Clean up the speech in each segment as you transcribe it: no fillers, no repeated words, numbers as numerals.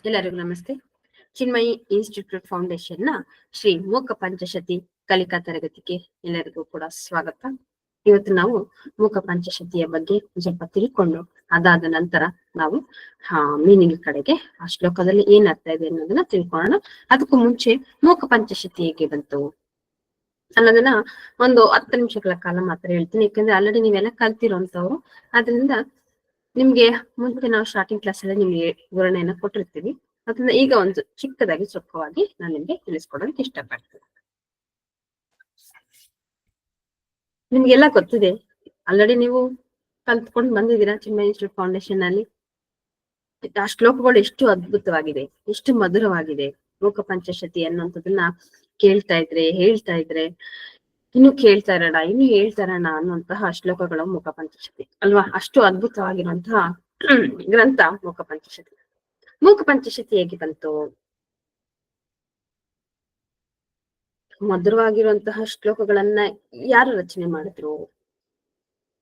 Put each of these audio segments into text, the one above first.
ಎಲ್ಲರಿಗೂ ನಮಸ್ತೆ. ಚಿನ್ಮಯಿ institute foundation ನ ಶ್ರೀ ಮೂಕ ಪಂಚಶತಿ ಕಲಿಕಾ ತರಗತಿಗೆ ಎಲ್ಲರಿಗೂ ಕೂಡ ಸ್ವಾಗತ. ಇವತ್ತು ನಾವು ಮೂಕ ಪಂಚಶತಿಯ ಬಗ್ಗೆ ಸ್ವಲ್ಪ ತಿಳ್ಕೊಂಡು ಅದಾದ ನಂತರ ನಾವು ಮೀನಿಂಗ್ ಕಡೆಗೆ ಆ ಶ್ಲೋಕದಲ್ಲಿ ಏನ್ ಅರ್ಥ ಇದೆ ಅನ್ನೋದನ್ನ ತಿಳ್ಕೊಳ್ಳೋಣ. ಅದಕ್ಕೂ ಮುಂಚೆ ಮೂಕ ಪಂಚಶತಿ ಹೇಗೆ ಬಂತು ಅನ್ನೋದನ್ನ ಒಂದು 10 ನಿಮಿಷಗಳ ಕಾಲ ಮಾತ್ರ ಹೇಳ್ತೀನಿ. ಯಾಕಂದ್ರೆ ಆಲ್ರೆಡಿ ನೀವೆಲ್ಲ ಕಲ್ತಿರೋಂಥವ್ರು. ಆದ್ರಿಂದ ನಿಮ್ಗೆ ಮುಂಚೆ ನಾವು ಸ್ಟಾರ್ಟಿಂಗ್ ಕ್ಲಾಸ್ ಅಲ್ಲಿ ನಿಮ್ಗೆ ವಿವರಣೆಯನ್ನ ಕೊಟ್ಟಿರ್ತೀವಿ. ಅದನ್ನ ಈಗ ಒಂದು ಚಿಕ್ಕದಾಗಿ ಚೊಕ್ಕವಾಗಿ ನಾನು ನಿಮ್ಗೆ ತಿಳಿಸ್ಕೊಡೋಕೆ ಇಷ್ಟಪಡ್ತೀನಿ. ನಿಮ್ಗೆಲ್ಲ ಗೊತ್ತಿದೆ, ಆಲ್ರೆಡಿ ನೀವು ಕಲ್ತ್ಕೊಂಡು ಬಂದಿದ್ದೀರಾ ಚಿನ್ಮಯ ಇನ್ಸ್ಟಿಟ್ಯೂಟ್ ಫೌಂಡೇಶನ್ ಅಲ್ಲಿ. ಆ ಶ್ಲೋಕಗಳು ಎಷ್ಟು ಅದ್ಭುತವಾಗಿದೆ, ಎಷ್ಟು ಮಧುರವಾಗಿದೆ. ಮೂಕ ಪಂಚಶತಿ ಅನ್ನುವಂಥದ್ದನ್ನ ಹೇಳ್ತಾ ಇದ್ರೆ ಇನ್ನು ಕೇಳ್ತಾ ಇರೋಣ ಅನ್ನುವಂತಹ ಶ್ಲೋಕಗಳು ಮೂಕ ಪಂಚಶತಿ ಅಲ್ವಾ. ಅಷ್ಟು ಅದ್ಭುತವಾಗಿರುವಂತಹ ಗ್ರಂಥ ಮೂಕ ಪಂಚಶತಿ. ಮೂಕ ಪಂಚಶತಿ ಹೇಗೆ ಬಂತು? ಮಧುರವಾಗಿರುವಂತಹ ಶ್ಲೋಕಗಳನ್ನ ಯಾರು ರಚನೆ ಮಾಡಿದ್ರು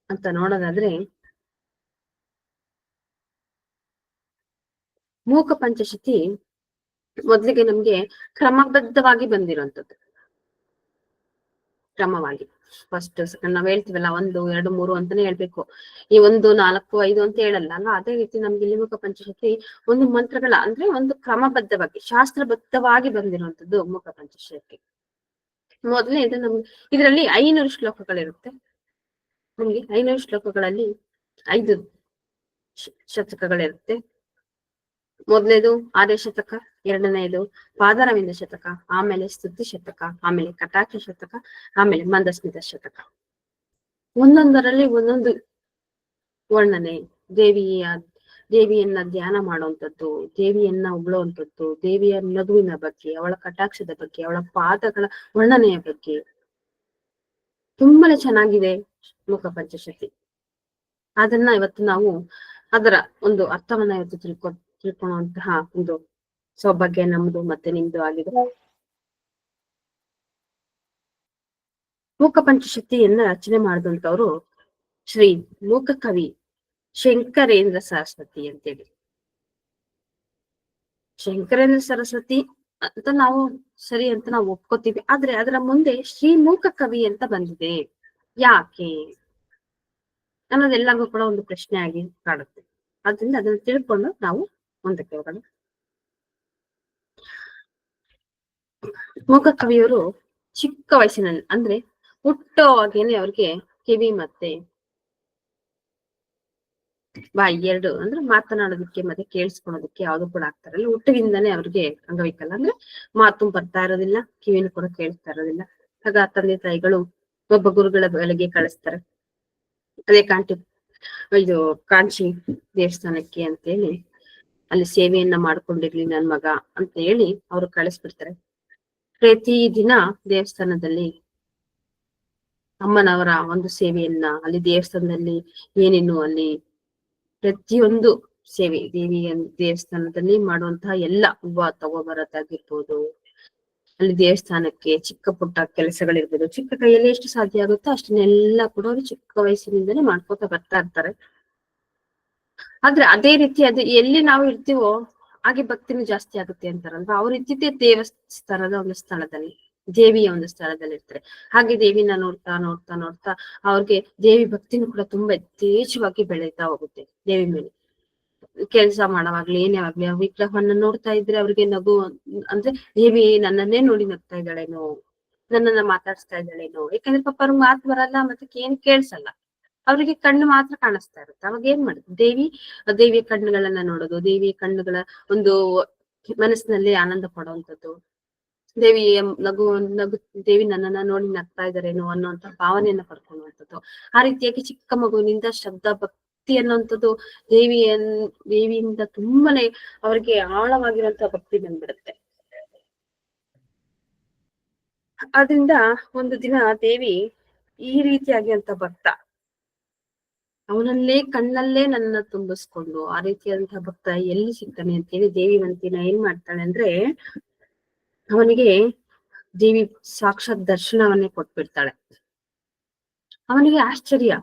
ಅಂತ ನೋಡೋದಾದ್ರೆ, ಮೂಕ ಪಂಚಶತಿ ಮೊದಲಿಗೆ ನಮ್ಗೆ ಕ್ರಮಬದ್ಧವಾಗಿ ಬಂದಿರುವಂತದ್ದು. ಕ್ರಮವಾಗಿ ಫಸ್ಟ್ ನಾವ್ ಹೇಳ್ತೀವಲ್ಲ 1, 2, 3 ಅಂತಾನೆ ಹೇಳ್ಬೇಕು. ಈ 1, 4, 5 ಅಂತ ಹೇಳಲ್ಲ ಅಲ್ವಾ. ಅದೇ ರೀತಿ ನಮ್ಗೆ ಇಲ್ಲಿ ಮೂಕ ಪಂಚಶತಿ ಒಂದು ಮಂತ್ರಗಳ ಅಂದ್ರೆ ಒಂದು ಕ್ರಮಬದ್ಧವಾಗಿ ಶಾಸ್ತ್ರಬದ್ಧವಾಗಿ ಬಂದಿರುವಂತದ್ದು ಮೂಕ ಪಂಚಶತಿ. ಮೊದಲನೇ ಇದು ನಮ್ಗೆ ಇದರಲ್ಲಿ 500 ಶ್ಲೋಕಗಳಿರುತ್ತೆ. ನಮ್ಗೆ 500 ಶ್ಲೋಕಗಳಲ್ಲಿ 5 ಶತಕಗಳಿರುತ್ತೆ. ಮೊದಲನೇದು ಆರ್ಯ ಶತಕ, ಎರಡನೇದು ಪಾದರವಿಂದ ಶತಕ, ಆಮೇಲೆ ಸ್ತುತಿ ಶತಕ, ಆಮೇಲೆ ಕಟಾಕ್ಷ ಶತಕ, ಆಮೇಲೆ ಮಂದಸ್ಮಿತ ಶತಕ. ಒಂದೊಂದರಲ್ಲಿ ಒಂದೊಂದು ವರ್ಣನೆ, ದೇವಿಯನ್ನ ಧ್ಯಾನ ಮಾಡುವಂಥದ್ದು, ದೇವಿಯನ್ನ ಉಗುಳುವಂಥದ್ದು, ದೇವಿಯ ನಗುವಿನ ಬಗ್ಗೆ, ಅವಳ ಕಟಾಕ್ಷದ ಬಗ್ಗೆ, ಅವಳ ಪಾದಗಳ ವರ್ಣನೆಯ ಬಗ್ಗೆ ತುಂಬಾನೇ ಚೆನ್ನಾಗಿದೆ ಮೂಕ ಪಂಚಶತಿ. ಅದನ್ನ ಇವತ್ತು ನಾವು ಅದರ ಒಂದು ಅರ್ಥವನ್ನ ಇವತ್ತು ತಿಳ್ಕೊಳ್ಳುವಂತಹ ಒಂದು ಸೌಭಾಗ್ಯ ನಮ್ದು ಮತ್ತೆ ನಿಮ್ದು ಆಗಿದೆ. ಮೂಕ ಪಂಚಶತಿಯನ್ನ ರಚನೆ ಮಾಡಿದಂತವ್ರು ಶ್ರೀ ಮೂಕ ಕವಿ ಶಂಕರೇಂದ್ರ ಸರಸ್ವತಿ ಅಂತೇಳಿ. ಶಂಕರೇಂದ್ರ ಸರಸ್ವತಿ ಅಂತ ನಾವು ಸರಿ ಅಂತ ನಾವು ಒಪ್ಕೋತೀವಿ. ಆದ್ರೆ ಅದರ ಮುಂದೆ ಶ್ರೀ ಮೂಕ ಕವಿ ಅಂತ ಬಂದಿದೆ, ಯಾಕೆ ಅನ್ನೋದೆಲ್ಲರಿಗೂ ಕೂಡ ಒಂದು ಪ್ರಶ್ನೆ ಆಗಿ ಕಾಡುತ್ತೆ. ಆದ್ರಿಂದ ಅದನ್ನ ತಿಳ್ಕೊಂಡು ನಾವು ಮುಂದಕ್ಕೆ ಹೋಗೋಣ. ಮೂಕ ಕವಿಯವರು ಚಿಕ್ಕ ವಯಸ್ಸಿನಲ್ಲಿ ಅಂದ್ರೆ ಹುಟ್ಟೋವಾಗೇನೆ ಅವ್ರಿಗೆ ಕಿವಿ ಮತ್ತೆ ಬಾಯಿ ಎರಡು ಅಂದ್ರೆ ಮಾತನಾಡೋದಕ್ಕೆ ಮತ್ತೆ ಕೇಳಿಸ್ಕೊಳೋದಕ್ಕೆ ಯಾವ್ದು ಕೂಡ ಆಗ್ತಾರಲ್ಲ. ಹುಟ್ಟಿನಿಂದಾನೇ ಅವ್ರಿಗೆ ಅಂಗವಿಕಲ ಅಂದ್ರೆ ಮಾತು ಬರ್ತಾ ಇರೋದಿಲ್ಲ, ಕಿವಿನೂ ಕೂಡ ಕೇಳಿಸ್ತಾ ಇರೋದಿಲ್ಲ. ಆಗ ತಂದೆ ತಾಯಿಗಳು ಒಬ್ಬ ಗುರುಗಳ ಬಳಿಗೆ ಕಳಿಸ್ತಾರೆ. ಅದೇ ಕಾಂಚಿ ದೇವಸ್ಥಾನಕ್ಕೆ ಅಂತೇಳಿ ಅಲ್ಲಿ ಸೇವೆಯನ್ನ ಮಾಡ್ಕೊಂಡಿರ್ಲಿ ನನ್ ಮಗ ಅಂತ ಹೇಳಿ ಅವ್ರು ಕಳಿಸ್ಬಿಡ್ತಾರೆ. ಪ್ರತಿ ದಿನ ದೇವಸ್ಥಾನದಲ್ಲಿ ಅಮ್ಮನವರ ಒಂದು ಸೇವೆಯನ್ನ ಅಲ್ಲಿ ದೇವಸ್ಥಾನದಲ್ಲಿ ಏನೇನು ಅಲ್ಲಿ ಪ್ರತಿಯೊಂದು ಸೇವೆ ದೇವಿಯ ದೇವಸ್ಥಾನದಲ್ಲಿ ಮಾಡುವಂತಹ ಎಲ್ಲ ಹೂವ ತಗೋಬರೋದಾಗಿರ್ಬೋದು, ಅಲ್ಲಿ ದೇವಸ್ಥಾನಕ್ಕೆ ಚಿಕ್ಕ ಪುಟ್ಟ ಕೆಲಸಗಳಿರ್ಬೋದು, ಚಿಕ್ಕ ಕೈಯಲ್ಲಿ ಎಷ್ಟು ಸಾಧ್ಯ ಆಗುತ್ತೋ ಅಷ್ಟನ್ನೆಲ್ಲ ಕೂಡ ಅವರು ಚಿಕ್ಕ ವಯಸ್ಸಿನಿಂದಲೇ ಮಾಡ್ಕೋತಾ ಬರ್ತಾ ಇರ್ತಾರೆ. ಆದ್ರೆ ಅದೇ ರೀತಿ ಅದು ಎಲ್ಲಿ ನಾವು ಇರ್ತೀವೋ ಹಾಗೆ ಭಕ್ತಿನೂ ಜಾಸ್ತಿ ಆಗುತ್ತೆ ಅಂತಾರಲ್ವಾ. ಅವ್ರು ಇದ್ದಿದ್ದೇ ದೇವಸ್ಥಾನದ ಒಂದು ಸ್ಥಳದಲ್ಲಿ, ದೇವಿಯ ಒಂದು ಸ್ಥಳದಲ್ಲಿ ಇರ್ತಾರೆ. ಹಾಗೆ ದೇವಿನ ನೋಡ್ತಾ ನೋಡ್ತಾ ನೋಡ್ತಾ ಅವ್ರಿಗೆ ದೇವಿ ಭಕ್ತಿನೂ ಕೂಡ ತುಂಬಾ ಯಥೇಚ್ಛವಾಗಿ ಬೆಳೀತಾ ಹೋಗುತ್ತೆ. ದೇವಿ ಮೇಲೆ ಕೆಲಸ ಮಾಡೋವಾಗ್ಲಿ ಏನೇ ಆಗ್ಲಿ ಆ ವಿಗ್ರಹವನ್ನ ನೋಡ್ತಾ ಇದ್ರೆ ಅವ್ರಿಗೆ ನಗು ಅಂದ್ರೆ ದೇವಿ ನನ್ನನ್ನೇ ನೋಡಿ ನಗ್ತಾ ಇದ್ದಾಳೇನೋ, ನನ್ನನ್ನ ಮಾತಾಡ್ಸ್ತಾ ಇದ್ದಾಳೇನೋ. ಯಾಕಂದ್ರೆ ಪಾಪ ಅವ್ರಿಗೆ ಮಾತು ಬರಲ್ಲ, ಮತ್ತೆ ಏನ್ ಕೇಳ್ಸಲ್ಲ, ಅವ್ರಿಗೆ ಕಣ್ಣು ಮಾತ್ರ ಕಾಣಿಸ್ತಾ ಇರುತ್ತೆ. ಅವಾಗ ಏನ್ ಮಾಡುದು, ದೇವಿಯ ಕಣ್ಣುಗಳನ್ನ ನೋಡೋದು, ದೇವಿಯ ಕಣ್ಣುಗಳ ಒಂದು ಮನಸ್ಸಿನಲ್ಲಿ ಆನಂದ ಪಡುವಂಥದ್ದು, ದೇವಿಯ ನಗು ದೇವಿ ನನ್ನನ್ನ ನೋಡಿ ನಗ್ತಾ ಇದಾರೇನೋ ಅನ್ನುವಂತ ಭಾವನೆಯನ್ನ ಪಡ್ಕೊಳ್ಳುವಂಥದ್ದು. ಆ ರೀತಿಯಾಗಿ ಚಿಕ್ಕ ಮಗುವಿನಿಂದ ಶ್ರದ್ಧಾ ಭಕ್ತಿ ಅನ್ನುವಂಥದ್ದು ದೇವಿಯಿಂದ ತುಂಬಾನೇ ಅವ್ರಿಗೆ ಆಳವಾಗಿರುವಂತಹ ಭಕ್ತಿ ಬಂದ್ಬಿಡುತ್ತೆ. ಆದ್ರಿಂದ ಒಂದು ದಿನ ದೇವಿ ಈ ರೀತಿಯಾಗಿ ಅಂತ ಭಕ್ತ ಅವನಲ್ಲೇ ಕಣ್ಣಲ್ಲೇ ನನ್ನ ತುಂಬಿಸ್ಕೊಂಡು ಆ ರೀತಿಯಾದಂತಹ ಭಕ್ತ ಎಲ್ಲಿ ಸಿಗ್ತಾನೆ ಅಂತೇಳಿ ದೇವಿವಂತಿನ ಏನ್ ಮಾಡ್ತಾಳೆ ಅಂದ್ರೆ ಅವನಿಗೆ ದೇವಿ ಸಾಕ್ಷಾತ್ ದರ್ಶನವನ್ನೇ ಕೊಟ್ಬಿಡ್ತಾಳೆ. ಅವನಿಗೆ ಆಶ್ಚರ್ಯ,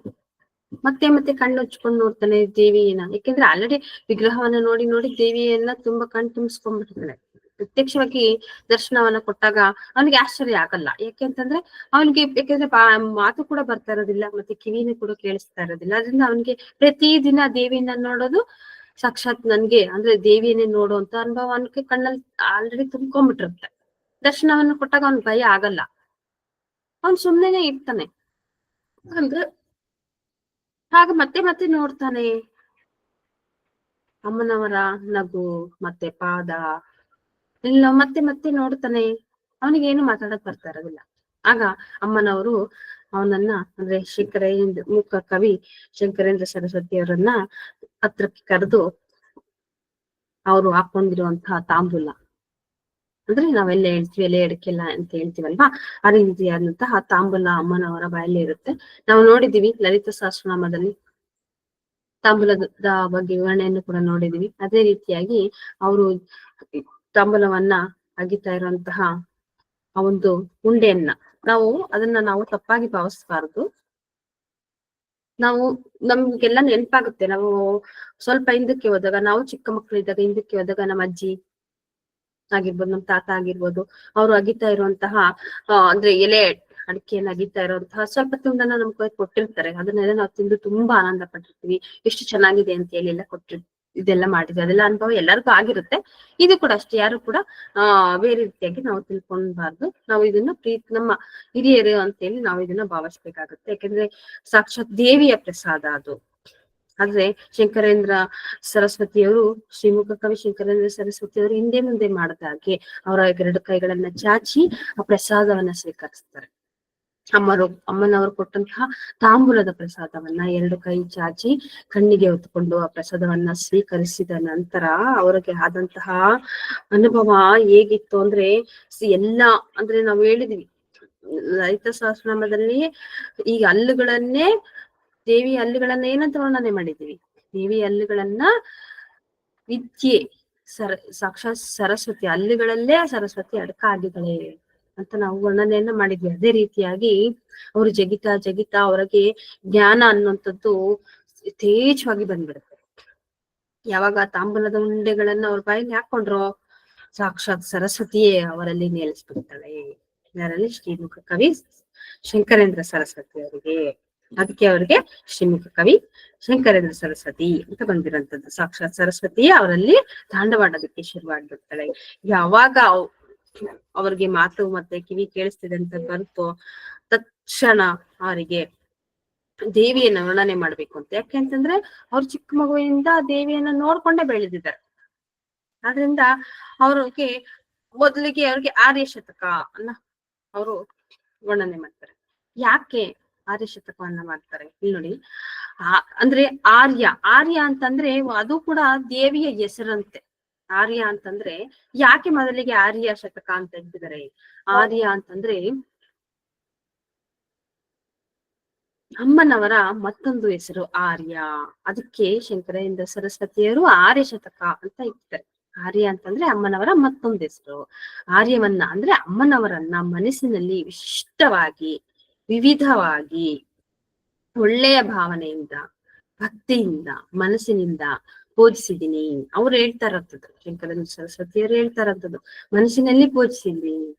ಮತ್ತೆ ಮತ್ತೆ ಕಣ್ಣು ಉಚ್ಕೊಂಡು ನೋಡ್ತಾನೆ ದೇವಿಯನ್ನ. ಯಾಕೆಂದ್ರೆ ಆಲ್ರೆಡಿ ವಿಗ್ರಹವನ್ನ ನೋಡಿ ನೋಡಿ ದೇವಿಯನ್ನ ತುಂಬಾ ಕಣ್ ತುಂಬಿಸ್ಕೊಂಡ್ಬಿಟ್ಟಿದ್ದಾನೆ. ಪ್ರತ್ಯಕ್ಷವಾಗಿ ದರ್ಶನವನ್ನ ಕೊಟ್ಟಾಗ ಅವನಿಗೆ ಆಶ್ಚರ್ಯ ಆಗಲ್ಲ. ಯಾಕೆಂತಂದ್ರೆ ಅವನಿಗೆ ಯಾಕೆಂದ್ರೆ ಮಾತು ಕೂಡ ಬರ್ತಾ ಇರೋದಿಲ್ಲ, ಮತ್ತೆ ಕಿವಿನೂ ಕೂಡ ಕೇಳಿಸ್ತಾ ಇರೋದಿಲ್ಲ. ಅದರಿಂದ ಅವನಿಗೆ ಪ್ರತಿದಿನ ದೇವಿಯನ್ನ ನೋಡೋದು ಸಾಕ್ಷಾತ್ ನನ್ಗೆ ಅಂದ್ರೆ ದೇವಿಯನ್ನೇ ನೋಡುವಂತ ಅನುಭವ ಅವನಿಗೆ ಕಣ್ಣಲ್ಲಿ ಆಲ್ರೆಡಿ ತುಂಬ್ಕೊಂಡ್ಬಿಟ್ಟಿರುತ್ತೆ. ದರ್ಶನವನ್ನ ಕೊಟ್ಟಾಗ ಅವ್ನ್ ಭಯ ಆಗಲ್ಲ, ಅವ್ನ್ ಸುಮ್ನೆನೆ ಇರ್ತಾನೆ. ಅಂದ್ರೆ ಹಾಗ ಮತ್ತೆ ಮತ್ತೆ ನೋಡ್ತಾನೆ ಅಮ್ಮನವರ ನಗು ಮತ್ತೆ ಪಾದ ಎಲ್ಲ ಮತ್ತೆ ಮತ್ತೆ ನೋಡ್ತಾನೆ. ಅವನಿಗೇನು ಮಾತಾಡಕ್ ಬರ್ತಾ ಇರೋದಿಲ್ಲ. ಆಗ ಅಮ್ಮನವರು ಅವನನ್ನ ಅಂದ್ರೆ ಮೂಕ ಕವಿ ಶಂಕರೇಂದ್ರ ಸರಸ್ವತಿ ಅವರನ್ನ ಹತ್ರಕ್ಕೆ ಕರೆದು ಅವರು ಹಾಕೊಂಡಿರುವಂತಹ ತಾಂಬೂಲ ಅಂದ್ರೆ ನಾವೆಲ್ಲ ಹೇಳ್ತೀವಿ ಎಲೆ ಅಡಿಕೆಲ್ಲ ಅಂತ ಹೇಳ್ತೀವಲ್ವಾ, ಆ ರೀತಿಯಾದಂತಹ ತಾಂಬೂಲ ಅಮ್ಮನವರ ಬಾಯಲ್ಲಿ ಇರುತ್ತೆ. ನಾವು ನೋಡಿದೀವಿ ಲಲಿತ ಸಹಸ್ರನಾಮದಲ್ಲಿ ತಾಂಬೂಲದ ಬಗ್ಗೆ ವಿವರಣೆಯನ್ನು ಕೂಡ ನೋಡಿದೀವಿ. ಅದೇ ರೀತಿಯಾಗಿ ಅವರು ತಾಂಬೂಲವನ್ನ ಅಗಿತಾ ಇರುವಂತಹ ಆ ಒಂದು ಉಂಡೆಯನ್ನ ನಾವು ತಪ್ಪಾಗಿ ಭಾವಿಸಬಾರದು. ನಾವು ನಮ್ಗೆಲ್ಲ ನೆನಪಾಗುತ್ತೆ. ನಾವು ಸ್ವಲ್ಪ ಹಿಂದಕ್ಕೆ ಹೋದಾಗ, ನಾವು ಚಿಕ್ಕ ಮಕ್ಕಳಿದ್ದಾಗ ಹಿಂದಕ್ಕೆ ಹೋದಾಗ ನಮ್ಮ ಅಜ್ಜಿ ಆಗಿರ್ಬೋದು, ನಮ್ ತಾತ ಆಗಿರ್ಬೋದು, ಅವ್ರು ಅಗಿತಾ ಇರುವಂತಹ ಅಂದ್ರೆ ಎಲೆ ಅಡಿಕೆಯನ್ನ ಅಗಿತಾ ಇರುವಂತಹ ಸ್ವಲ್ಪ ತುಂಡನ್ನ ನಮ್ಗೆ ಕೊಟ್ಟಿರ್ತಾರೆ. ಅದನ್ನೆಲ್ಲ ನಾವು ತಿಂದು ತುಂಬಾ ಆನಂದ ಪಟ್ಟಿರ್ತೀವಿ. ಎಷ್ಟು ಚೆನ್ನಾಗಿದೆ ಅಂತ ಹೇಳಿ ಎಲ್ಲ ಇದೆಲ್ಲ ಮಾಡಿದ್ವಿ. ಅದೆಲ್ಲ ಅನುಭವ ಎಲ್ಲರಿಗೂ ಆಗಿರುತ್ತೆ. ಇದು ಕೂಡ ಅಷ್ಟೇ, ಯಾರು ಕೂಡ ಬೇರೆ ರೀತಿಯಾಗಿ ನಾವು ತಿಳ್ಕೊಳ್ಬಾರ್ದು. ನಾವು ಇದನ್ನ ನಮ್ಮ ಹಿರಿಯರು ಅಂತ ಹೇಳಿ ನಾವು ಇದನ್ನ ಭಾವಿಸ್ಬೇಕಾಗುತ್ತೆ. ಯಾಕಂದ್ರೆ ಸಾಕ್ಷಾತ್ ದೇವಿಯ ಪ್ರಸಾದ ಅದು. ಆದ್ರೆ ಶಂಕರೇಂದ್ರ ಸರಸ್ವತಿಯವರು, ಶ್ರೀಮುಖ ಕವಿ ಶಂಕರೇಂದ್ರ ಸರಸ್ವತಿಯವರು ಹಿಂದೆ ಮುಂದೆ ಮಾಡದಾಗೆ ಅವರ 2 ಕೈಗಳನ್ನ ಚಾಚಿ ಆ ಪ್ರಸಾದವನ್ನ ಸ್ವೀಕರಿಸ್ತಾರೆ. ಅಮ್ಮನವರು ಕೊಟ್ಟಂತಹ ತಾಂಬೂಲದ ಪ್ರಸಾದವನ್ನ 2 ಕೈ ಚಾಚಿ ಕಣ್ಣಿಗೆ ಹೊತ್ಕೊಂಡು ಆ ಪ್ರಸಾದವನ್ನ ಸ್ವೀಕರಿಸಿದ ನಂತರ ಅವರಿಗೆ ಆದಂತಹ ಅನುಭವ ಹೇಗಿತ್ತು ಅಂದ್ರೆ, ಅಂದ್ರೆ ನಾವು ಹೇಳಿದ್ವಿ ಲಲಿತ ಸಹಸ್ರನಾಮದಲ್ಲಿ ಈ ಹಲ್ಲುಗಳನ್ನೇ, ದೇವಿ ಹಲ್ಲುಗಳನ್ನ ಏನಂತ ವರ್ಣನೆ ಮಾಡಿದೀವಿ? ದೇವಿ ಹಲ್ಲುಗಳನ್ನ ವಿದ್ಯೆ ಸಾಕ್ಷಾತ್ ಸರಸ್ವತಿ ಹಲ್ಲುಗಳಲ್ಲೇ ಸರಸ್ವತಿ ಅಡಕ ಆಗಿದ್ದಾಳೆ ಅಂತ ನಾವು ವರ್ಣನೆಯನ್ನ ಮಾಡಿದ್ವಿ. ಅದೇ ರೀತಿಯಾಗಿ ಅವರು ಜಗಿತಾ ಅವರಿಗೆ ಜ್ಞಾನ ಅನ್ನುವಂಥದ್ದು ಯಥೇಚ್ಛವಾಗಿ ಬಂದ್ಬಿಡುತ್ತೆ. ಯಾವಾಗ ತಾಂಬೂಲದ ಉಂಡೆಗಳನ್ನ ಅವ್ರ ಬಾಯಿಗೆ ಹಾಕೊಂಡ್ರು, ಸಾಕ್ಷಾತ್ ಸರಸ್ವತಿಯೇ ಅವರಲ್ಲಿ ನೆಲೆಸ್ಬಿಡ್ತಾಳೆ. ಯಾರಲ್ಲಿ? ಶ್ರೀಮುಖ ಕವಿ ಶಂಕರೇಂದ್ರ ಸರಸ್ವತಿ ಅವರಿಗೆ. ಅದಕ್ಕೆ ಅವರಿಗೆ ಶ್ರೀಮುಖ ಕವಿ ಶಂಕರೇಂದ್ರ ಸರಸ್ವತಿ ಅಂತ ಬಂದಿರೋಂಥದ್ದು. ಸಾಕ್ಷಾತ್ ಸರಸ್ವತಿಯೇ ಅವರಲ್ಲಿ ತಾಂಡವಾಡೋದಕ್ಕೆ ಶುರುವಾಗ್ಬಿಡ್ತಾಳೆ. ಯಾವಾಗ ಅವ್ರಿಗೆ ಮಾತು ಮತ್ತೆ ಕಿವಿ ಕೇಳಿಸ್ತಿದೆ ಅಂತ ಬಂತು, ತಕ್ಷಣ ಅವರಿಗೆ ದೇವಿಯನ್ನ ವರ್ಣನೆ ಮಾಡ್ಬೇಕು ಅಂತ. ಯಾಕೆಂತಂದ್ರೆ ಅವ್ರು ಚಿಕ್ಕ ಮಗುವಿನಿಂದ ದೇವಿಯನ್ನ ನೋಡ್ಕೊಂಡೇ ಬೆಳೆದಿದ್ದಾರೆ. ಆದ್ರಿಂದ ಅವ್ರಿಗೆ ಮೊದಲಿಗೆ ಅವ್ರಿಗೆ ಆರ್ಯ ಶತಕ ಅನ್ನ ಅವರು ವರ್ಣನೆ ಮಾಡ್ತಾರೆ. ಯಾಕೆ ಆರ್ಯ ಶತಕವನ್ನ ಮಾಡ್ತಾರೆ ಇಲ್ಲಿ ನೋಡಿ. ಅಂದ್ರೆ ಆರ್ಯ ಅಂತಂದ್ರೆ ಅದು ಕೂಡ ದೇವಿಯ ಹೆಸರಂತೆ. ಆರ್ಯ ಅಂತಂದ್ರೆ ಯಾಕೆ ಮೊದಲಿಗೆ ಆರ್ಯ ಶತಕ ಅಂತ ಇಟ್ಟಿದ್ದಾರೆ? ಆರ್ಯ ಅಂತಂದ್ರೆ ಅಮ್ಮನವರ ಮತ್ತೊಂದು ಹೆಸರು ಆರ್ಯ. ಅದಕ್ಕೆ ಶಂಕರೇಂದ್ರ ಸರಸ್ವತಿಯರು ಆರ್ಯ ಶತಕ ಅಂತ ಇಟ್ಟಿದ್ದಾರೆ. ಆರ್ಯ ಅಂತಂದ್ರೆ ಅಮ್ಮನವರ ಮತ್ತೊಂದು ಹೆಸರು. ಆರ್ಯವನ್ನ ಅಂದ್ರೆ ಅಮ್ಮನವರನ್ನ ಮನಸ್ಸಿನಲ್ಲಿ ವಿಶಿಷ್ಟವಾಗಿ, ವಿವಿಧವಾಗಿ, ಒಳ್ಳೆಯ ಭಾವನೆಯಿಂದ, ಭಕ್ತಿಯಿಂದ, ಮನಸ್ಸಿನಿಂದ ಪೂಜಿಸಿದೀನಿ. ಅವ್ರು ಹೇಳ್ತಾ ಇರೋಂಥದ್ದು, ಶಂಕರೇಂದ್ರ ಸರಸ್ವತಿಯವರು ಹೇಳ್ತಾ ಇರೋಂಥದ್ದು, ಮನಸ್ಸಿನಲ್ಲಿ ಪೂಜಿಸಿದೀನಿ.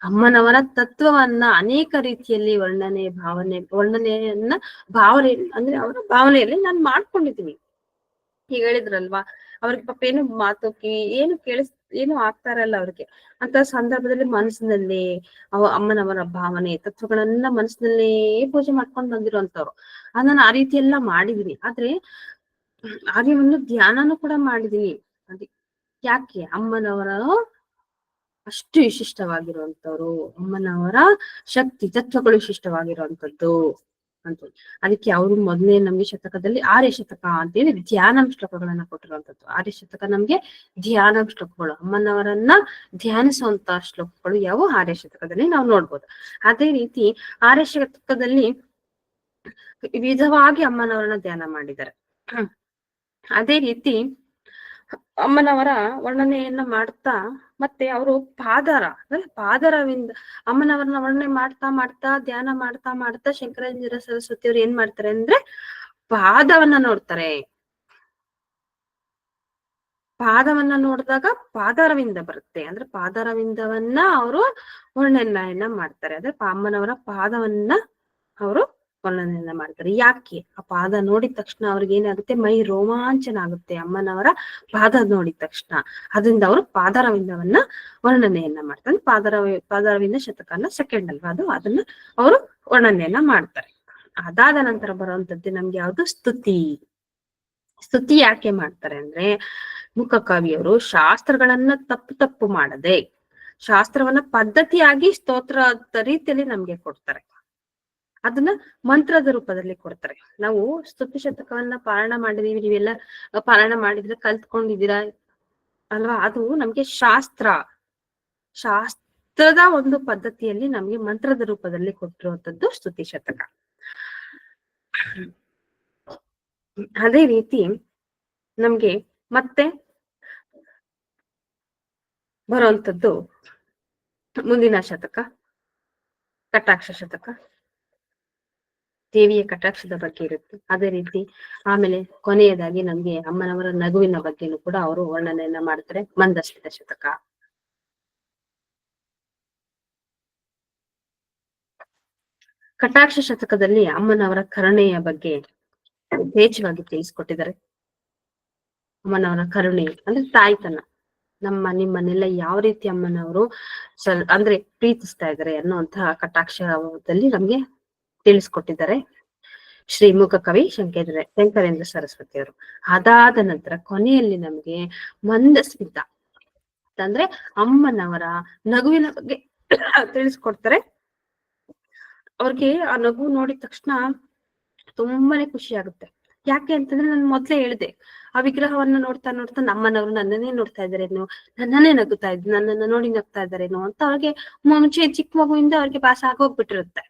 ಅಮ್ಮನವರ ತತ್ವವನ್ನ ಅನೇಕ ರೀತಿಯಲ್ಲಿ ವರ್ಣನೆಯನ್ನ ಅಂದ್ರೆ ಅವರ ಭಾವನೆಯಲ್ಲಿ ನಾನು ಮಾಡ್ಕೊಂಡಿದ್ದೀನಿ. ಈಗ ಹೇಳಿದ್ರಲ್ವಾ, ಅವ್ರಿಗೆ ಪಾಪ ಏನು ಮಾತು ಏನು ಆಗ್ತಾ ಇರಲ್ಲ ಅವ್ರಿಗೆ. ಅಂತ ಸಂದರ್ಭದಲ್ಲಿ ಮನಸ್ಸಿನಲ್ಲಿ ಅಮ್ಮನವರ ಭಾವನೆ ತತ್ವಗಳನ್ನ ಮನಸ್ಸಿನಲ್ಲೇ ಪೂಜೆ ಮಾಡ್ಕೊಂಡು ಬಂದಿರುವಂತವ್ರು. ಅದನ್ನ ಆ ರೀತಿ ಎಲ್ಲ ಮಾಡಿದೀನಿ. ಆದ್ರೆ ಆರ್ಯವನ್ನು ಧ್ಯಾನನೂ ಕೂಡ ಮಾಡಿದೀನಿ. ಯಾಕೆ? ಅಮ್ಮನವರ ಅಷ್ಟು ವಿಶಿಷ್ಟವಾಗಿರುವಂತವ್ರು, ಅಮ್ಮನವರ ಶಕ್ತಿ ತತ್ವಗಳು ವಿಶಿಷ್ಟವಾಗಿರುವಂತದ್ದು ಅಂತ. ಅದಕ್ಕೆ ಅವರು ಮೊದಲನೇ ನಮ್ಗೆ ಶತಕದಲ್ಲಿ ಆರ್ಯ ಶತಕ ಅಂತೇಳಿ ಧ್ಯಾನ ಶ್ಲೋಕಗಳನ್ನ ಕೊಟ್ಟಿರುವಂತದ್ದು. ಆರ್ಯ ಶತಕ ನಮ್ಗೆ ಧ್ಯಾನ ಶ್ಲೋಕಗಳು, ಅಮ್ಮನವರನ್ನ ಧ್ಯಾನಿಸುವಂತ ಶ್ಲೋಕಗಳು ಯಾವ ಆರ್ಯ ಶತಕದಲ್ಲಿ ನಾವು ನೋಡ್ಬೋದು. ಅದೇ ರೀತಿ ಆರ್ಯ ಶತಕದಲ್ಲಿ ವಿವಿಧವಾಗಿ ಅಮ್ಮನವರನ್ನ ಧ್ಯಾನ ಮಾಡಿದ್ದಾರೆ. ಅದೇ ರೀತಿ ಅಮ್ಮನವರ ವರ್ಣನೆಯನ್ನ ಮಾಡ್ತಾ ಮತ್ತೆ ಅವರು ಪಾದಾರ ಅಂದ್ರೆ ಪಾದಾರವಿಂದ ಅಮ್ಮನವರನ್ನ ವರ್ಣನೆ ಮಾಡ್ತಾ ಮಾಡ್ತಾ ಧ್ಯಾನ ಮಾಡ್ತಾ ಮಾಡ್ತಾ ಶಂಕರಾಚಾರ್ಯ ಸರಸ್ವತಿ ಅವ್ರು ಏನ್ ಮಾಡ್ತಾರೆ ಅಂದ್ರೆ ಪಾದವನ್ನ ನೋಡ್ತಾರೆ. ಪಾದವನ್ನ ನೋಡಿದಾಗ ಪಾದಾರವಿಂದ ಬರುತ್ತೆ, ಅಂದ್ರೆ ಪಾದಾರವಿಂದವನ್ನ ಅವರು ವರ್ಣನೆಯನ್ನ ಮಾಡ್ತಾರೆ. ಅಂದ್ರೆ ಅಮ್ಮನವರ ಪಾದವನ್ನ ಅವರು ವರ್ಣನೆಯನ್ನ ಮಾಡ್ತಾರೆ. ಯಾಕೆ? ಆ ಪಾದ ನೋಡಿದ ತಕ್ಷಣ ಅವ್ರಿಗೆ ಏನಾಗುತ್ತೆ, ಮೈ ರೋಮಾಂಚನ ಆಗುತ್ತೆ ಅಮ್ಮನವರ ಪಾದ ನೋಡಿದ ತಕ್ಷಣ. ಅದರಿಂದ ಅವರು ಪಾದಾರವಿಂದವನ್ನ ವರ್ಣನೆಯನ್ನ ಮಾಡ್ತಾರೆ. ಪಾದಾರವಿಂದ ಶತಕನ ಸೆಕೆಂಡ್ ಅಲ್ವಾ ಅದು, ಅದನ್ನ ಅವರು ವರ್ಣನೆಯನ್ನ ಮಾಡ್ತಾರೆ. ಅದಾದ ನಂತರ ಬರುವಂತದ್ದು ನಮ್ಗೆ ಯಾವ್ದು, ಸ್ತುತಿ. ಸ್ತುತಿ ಯಾಕೆ ಮಾಡ್ತಾರೆ ಅಂದ್ರೆ ಮುಖಕವಿಯವರು ಶಾಸ್ತ್ರಗಳನ್ನ ತಪ್ಪು ಮಾಡದೆ ಶಾಸ್ತ್ರವನ್ನ ಪದ್ಧತಿಯಾಗಿ ಸ್ತೋತ್ರ ರೀತಿಯಲ್ಲಿ ನಮ್ಗೆ ಕೊಡ್ತಾರೆ. ಅದನ್ನ ಮಂತ್ರದ ರೂಪದಲ್ಲಿ ಕೊಡ್ತಾರೆ. ನಾವು ಸ್ತುತಿ ಶತಕವನ್ನ ಪಾರಾಯಣ ಮಾಡಿದೀವಿ, ನೀವೆಲ್ಲ ಪಾರಾಯಣ ಮಾಡಿದ್ರೆ ಕಲ್ತ್ಕೊಂಡಿದ್ದೀರಾ ಅಲ್ವಾ? ಅದು ನಮ್ಗೆ ಶಾಸ್ತ್ರದ ಒಂದು ಪದ್ಧತಿಯಲ್ಲಿ ನಮ್ಗೆ ಮಂತ್ರದ ರೂಪದಲ್ಲಿ ಕೊಟ್ಟಿರುವಂತದ್ದು ಸ್ತುತಿ ಶತಕ. ಅದೇ ರೀತಿ ನಮ್ಗೆ ಮತ್ತೆ ಬರುವಂತದ್ದು ಮುಂದಿನ ಶತಕ ಕಟಾಕ್ಷ ಶತಕ. ದೇವಿಯ ಕಟಾಕ್ಷದ ಬಗ್ಗೆ ಇರುತ್ತೆ. ಅದೇ ರೀತಿ ಆಮೇಲೆ ಕೊನೆಯದಾಗಿ ನಮ್ಗೆ ಅಮ್ಮನವರ ನಗುವಿನ ಬಗ್ಗೆನೂ ಕೂಡ ಅವರು ವರ್ಣನೆಯನ್ನ ಮಾಡ್ತಾರೆ, ಮಂದಸ್ಮಿತ ಶತಕ. ಕಟಾಕ್ಷ ಶತಕದಲ್ಲಿ ಅಮ್ಮನವರ ಕರುಣೆಯ ಬಗ್ಗೆ ಯಥೇಚ್ಛವಾಗಿ ತಿಳಿಸ್ಕೊಟ್ಟಿದ್ದಾರೆ. ಅಮ್ಮನವರ ಕರುಣೆ ಅಂದ್ರೆ ತಾಯ್ತನ, ನಿಮ್ಮನ್ನೆಲ್ಲ ಯಾವ ರೀತಿ ಅಮ್ಮನವರು ಅಂದ್ರೆ ಪ್ರೀತಿಸ್ತಾ ಇದ್ದಾರೆ ಅನ್ನುವಂತಹ ಕಟಾಕ್ಷದಲ್ಲಿ ನಮ್ಗೆ ತಿಳಿಸ್ಕೊಟ್ಟಿದ್ದಾರೆ ಶ್ರೀ ಮೂಕ ಕವಿ ಶಂಕರೇಂದ್ರ ಸರಸ್ವತಿ ಅವರು. ಅದಾದ ನಂತರ ಕೊನೆಯಲ್ಲಿ ನಮ್ಗೆ ಮಂದಸ್ಮಿತ ಅಂದ್ರೆ ಅಮ್ಮನವರ ನಗುವಿನ ಬಗ್ಗೆ ತಿಳಿಸ್ಕೊಡ್ತಾರೆ. ಅವ್ರಿಗೆ ಆ ನಗು ನೋಡಿದ ತಕ್ಷಣ ತುಂಬಾನೇ ಖುಷಿ ಆಗುತ್ತೆ. ಯಾಕೆ ಅಂತಂದ್ರೆ ನಾನು ಮೊದ್ಲೇ ಹೇಳಿದೆ, ಆ ವಿಗ್ರಹವನ್ನ ನೋಡ್ತಾ ನೋಡ್ತಾ ನಮ್ಮನವ್ರು ನನ್ನನ್ನೇ ನೋಡ್ತಾ ಇದಾರೇನೋ, ನನ್ನನ್ನೇ ನಗುತ್ತಾ ಇದ್ ನನ್ನನ್ನ ನೋಡಿ ನಗ್ತಾ ಇದಾರೇನೋ ಅಂತ ಅವ್ರಿಗೆ ಮುಂಚೆ ಚಿಕ್ಕ ಮಗುವಿಂದ ಅವ್ರಿಗೆ ಭಾಸ ಆಗೋಗ್ಬಿಟ್ಟಿರುತ್ತೆ.